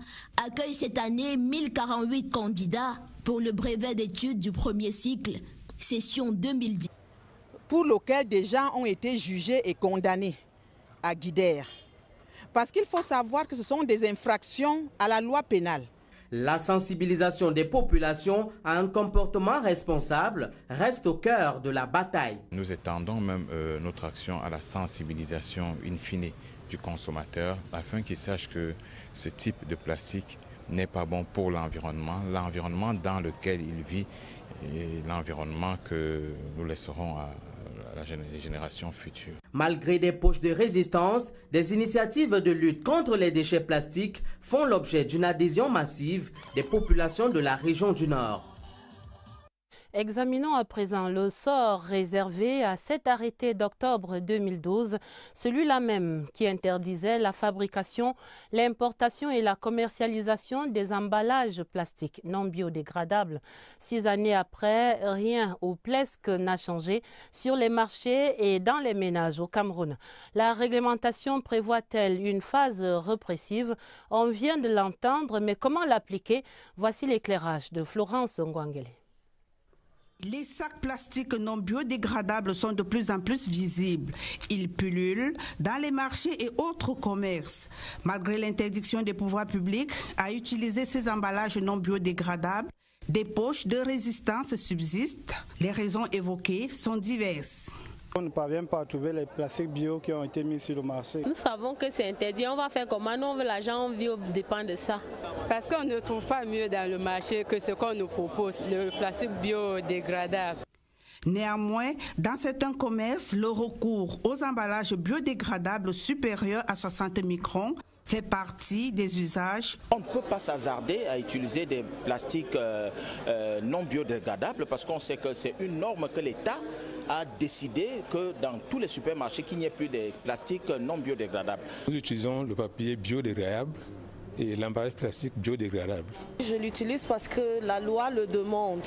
[SPEAKER 13] accueille cette année 1048 candidats pour le brevet d'études du premier cycle, session 2010.
[SPEAKER 24] Pour lequel des gens ont été jugés et condamnés à Guidère. Parce qu'il faut savoir que ce sont des infractions à la loi pénale.
[SPEAKER 22] La sensibilisation des populations à un comportement responsable reste au cœur de la bataille.
[SPEAKER 14] Nous étendons même notre action à la sensibilisation in fine du consommateur afin qu'il sache que ce type de plastique n'est pas bon pour l'environnement dans lequel il vit et l'environnement que nous laisserons à les générations futures.
[SPEAKER 22] Malgré des poches de résistance, des initiatives de lutte contre les déchets plastiques font l'objet d'une adhésion massive des populations de la région du Nord.
[SPEAKER 1] Examinons à présent le sort réservé à cet arrêté d'octobre 2012, celui-là même qui interdisait la fabrication, l'importation et la commercialisation des emballages plastiques non biodégradables. 6 années après, rien ou presque n'a changé sur les marchés et dans les ménages au Cameroun. La réglementation prévoit-elle une phase répressive? On vient de l'entendre, mais comment l'appliquer? Voici l'éclairage de Florence Ngwangele.
[SPEAKER 15] Les sacs plastiques non biodégradables sont de plus en plus visibles. Ils pullulent dans les marchés et autres commerces. Malgré l'interdiction des pouvoirs publics à utiliser ces emballages non biodégradables, des poches de résistance subsistent. Les raisons évoquées sont diverses.
[SPEAKER 23] On ne parvient pas à trouver les plastiques bio qui ont été mis sur le marché.
[SPEAKER 17] Nous savons que c'est interdit, on va faire comment? Nous, on veut l'argent, on dépend de ça.
[SPEAKER 18] Parce qu'on ne trouve pas mieux dans le marché que ce qu'on nous propose, le plastique biodégradable.
[SPEAKER 15] Néanmoins, dans certains commerces, le recours aux emballages biodégradables supérieurs à 60 microns fait partie des usages.
[SPEAKER 28] On ne peut pas s'hasarder à utiliser des plastiques non biodégradables parce qu'on sait que c'est une norme que l'État a décidé que dans tous les supermarchés, qu'il n'y ait plus de plastiques non biodégradables.
[SPEAKER 29] Nous utilisons le papier biodégradable et l'emballage plastique biodégradable.
[SPEAKER 18] Je l'utilise parce que la loi le demande.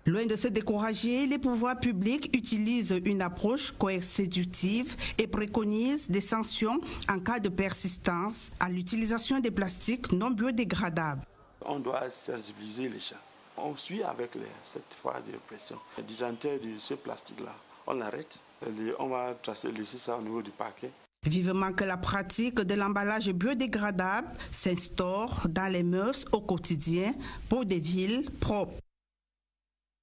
[SPEAKER 15] Loin de se décourager, les pouvoirs publics utilisent une approche coercitive et préconisent des sanctions en cas de persistance à l'utilisation des plastiques non biodégradables.
[SPEAKER 30] On doit sensibiliser les gens. On suit avec cette phase de répression. Les détenteurs de ce plastique-là,
[SPEAKER 2] on arrête. On va tracer ici ça au niveau du parquet.
[SPEAKER 15] Vivement que la pratique de l'emballage biodégradable s'instaure dans les mœurs au quotidien pour des villes propres.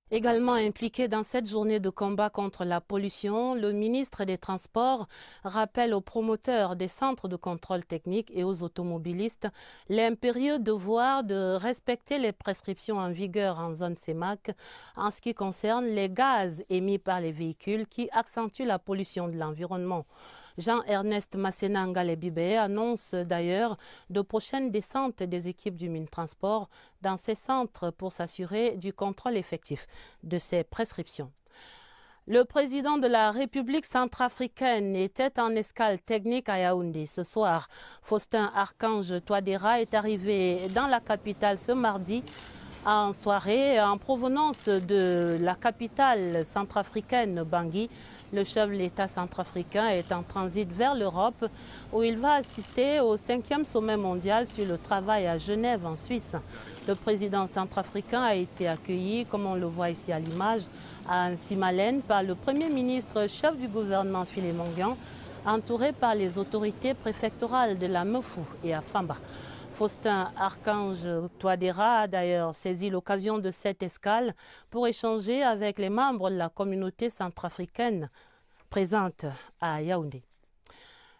[SPEAKER 1] Également impliqué dans cette journée de combat contre la pollution, le ministre des Transports rappelle aux promoteurs des centres de contrôle technique et aux automobilistes l'impérieux devoir de respecter les prescriptions en vigueur en zone CEMAC en ce qui concerne les gaz émis par les véhicules qui accentuent la pollution de l'environnement. Jean-Ernest Masséna Ngalé-Bibé annonce d'ailleurs de prochaines descentes des équipes du Minetransport dans ces centres pour s'assurer du contrôle effectif de ces prescriptions. Le président de la République centrafricaine était en escale technique à Yaoundé ce soir. Faustin Archange Touadéra est arrivé dans la capitale ce mardi en soirée en provenance de la capitale centrafricaine Bangui. Le chef de l'État centrafricain est en transit vers l'Europe où il va assister au 5e sommet mondial sur le travail à Genève en Suisse. Le président centrafricain a été accueilli, comme on le voit ici à l'image, à Nsimalène par le Premier ministre chef du gouvernement Philémon Guian, entouré par les autorités préfectorales de la Mefou et à Famba. Faustin Archange Touadéra a d'ailleurs saisi l'occasion de cette escale pour échanger avec les membres de la communauté centrafricaine présente à Yaoundé.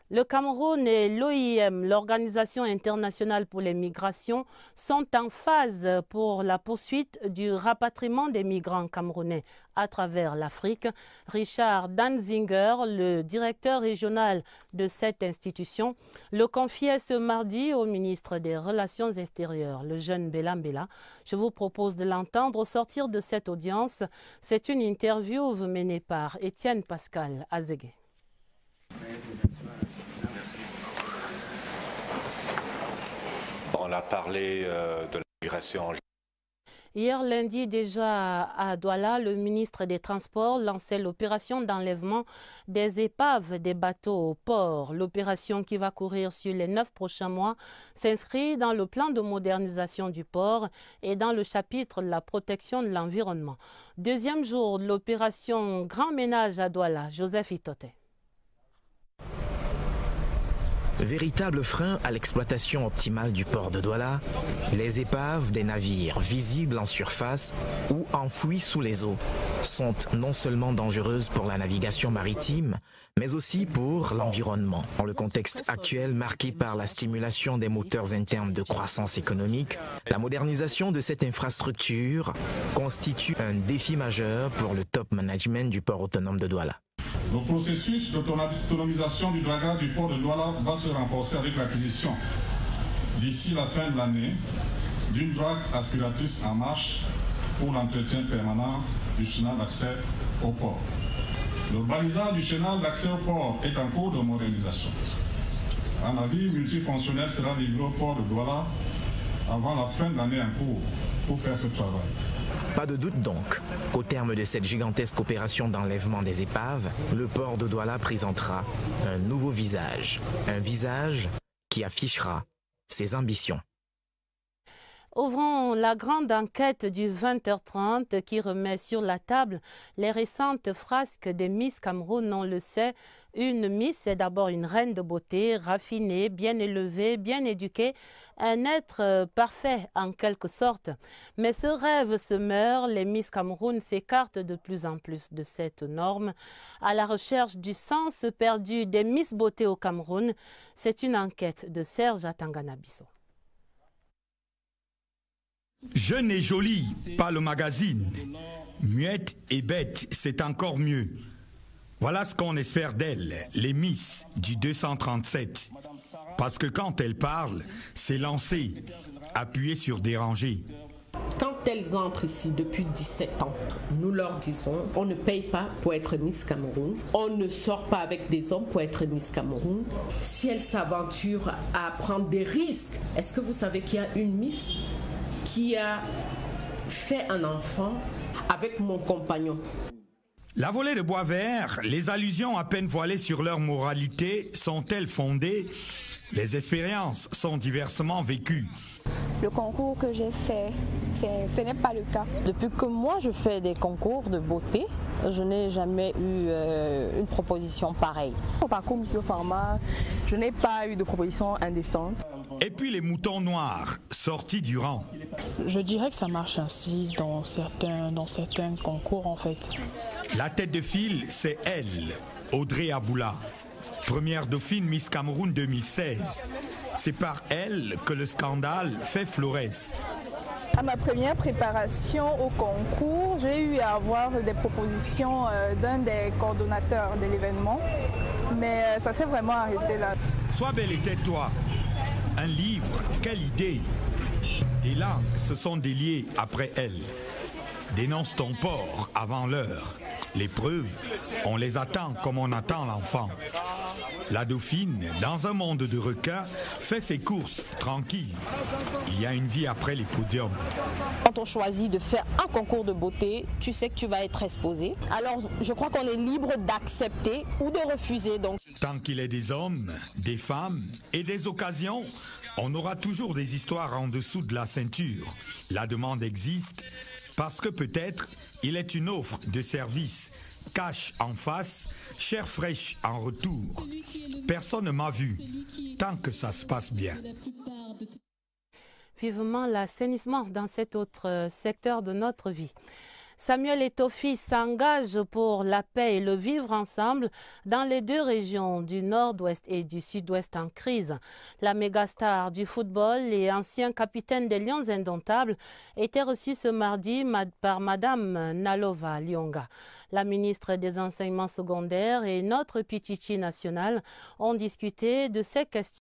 [SPEAKER 1] Le Cameroun et l'OIM, l'Organisation internationale pour les migrations, sont en phase pour la poursuite du rapatriement des migrants camerounais à travers l'Afrique. Richard Danzinger, le directeur régional de cette institution, le confiait ce mardi au ministre des Relations extérieures, le jeune Bella Mbella. Je vous propose de l'entendre au sortir de cette audience. C'est une interview menée par Étienne Pascal Azégué.
[SPEAKER 3] On a parlé de la migration.
[SPEAKER 1] Hier lundi déjà à Douala, le ministre des Transports lançait l'opération d'enlèvement des épaves des bateaux au port. L'opération qui va courir sur les 9 prochains mois s'inscrit dans le plan de modernisation du port et dans le chapitre de la protection de l'environnement. Deuxième jour de l'opération Grand Ménage à Douala, Joseph Itote.
[SPEAKER 6] Véritable frein à l'exploitation optimale du port de Douala, les épaves des navires visibles en surface ou enfouis sous les eaux sont non seulement dangereuses pour la navigation maritime, mais aussi pour l'environnement. Dans le contexte actuel marqué par la stimulation des moteurs internes de croissance économique, la modernisation de cette infrastructure constitue un défi majeur pour le top management du port autonome de Douala.
[SPEAKER 8] Le processus d'autonomisation du dragage du port de Douala va se renforcer avec l'acquisition, d'ici la fin de l'année, d'une drague aspiratrice en marche pour l'entretien permanent du chenal d'accès au port. Le balisage du chenal d'accès au port est en cours de modernisation. Un navire multifonctionnel sera livré au port de Douala avant la fin de l'année en cours pour faire ce travail.
[SPEAKER 6] Pas de doute donc qu'au terme de cette gigantesque opération d'enlèvement des épaves, le port de Douala présentera un nouveau visage. Un visage qui affichera ses ambitions.
[SPEAKER 1] Ouvrons la grande enquête du 20h30 qui remet sur la table les récentes frasques des Miss Cameroun. On le sait, une Miss est d'abord une reine de beauté, raffinée, bien élevée, bien éduquée, un être parfait en quelque sorte. Mais ce rêve se meurt, les Miss Cameroun s'écartent de plus en plus de cette norme. À la recherche du sens perdu des Miss Beauté au Cameroun, c'est une enquête de Serge Atangana-Bissot.
[SPEAKER 16] Jeune et jolie, pas le magazine. Muette et bête, c'est encore mieux. Voilà ce qu'on espère d'elles, les Miss du 237. Parce que quand elles parlent, c'est lancé, appuyé sur déranger.
[SPEAKER 19] Quand elles entrent ici depuis 17 ans, nous leur disons, on ne paye pas pour être Miss Cameroun, on ne sort pas avec des hommes pour être Miss Cameroun. Si elles s'aventurent à prendre des risques, est-ce que vous savez qu'il y a une Miss qui a fait un enfant avec mon compagnon?
[SPEAKER 16] La volée de bois vert, les allusions à peine voilées sur leur moralité sont-elles fondées? Les expériences sont diversement vécues.
[SPEAKER 20] Le concours que j'ai fait,
[SPEAKER 5] ce n'est pas le cas.
[SPEAKER 7] Depuis que moi je fais des concours de beauté, je n'ai jamais eu une proposition pareille.
[SPEAKER 5] Au parcours Miss Bio Pharma, je n'ai pas eu de proposition indécente.
[SPEAKER 16] Et puis les moutons noirs, sortis du rang.
[SPEAKER 5] Je dirais que ça marche ainsi dans certains concours en fait.
[SPEAKER 16] La tête de file, c'est elle, Audrey Aboula, première dauphine Miss Cameroun 2016. C'est par elle que le scandale fait florès.
[SPEAKER 5] À ma première préparation au concours, j'ai eu à avoir des propositions d'un des coordonnateurs de l'événement, mais ça s'est vraiment arrêté là.
[SPEAKER 16] Sois belle et tais-toi. Un livre, quelle idée! Des langues se sont déliées après elle. Dénonce ton porc avant l'heure. Les preuves, on les attend comme on attend l'enfant. La dauphine, dans un monde de requins, fait ses courses tranquille. Il y a une vie après les podiums.
[SPEAKER 7] Quand on choisit de faire un concours de beauté, tu sais que tu vas être exposé. Alors je crois qu'on est libre d'accepter ou de refuser. Donc.
[SPEAKER 16] Tant qu'il est des hommes, des femmes et des occasions, on aura toujours des histoires en dessous de la ceinture. La demande existe parce que peut-être il est une offre de service. Cash en face, chair fraîche en retour. Personne ne m'a vu, tant que ça se passe bien.
[SPEAKER 1] Vivement l'assainissement dans cet autre secteur de notre vie. Samuel Etofi s'engage pour la paix et le vivre ensemble dans les deux régions du nord-ouest et du sud-ouest en crise. La mégastar du football et ancien capitaine des Lions indomptables était reçue ce mardi par Madame Nalova Lyonga. La ministre des Enseignements secondaires et notre Pichichi national ont discuté de ces questions.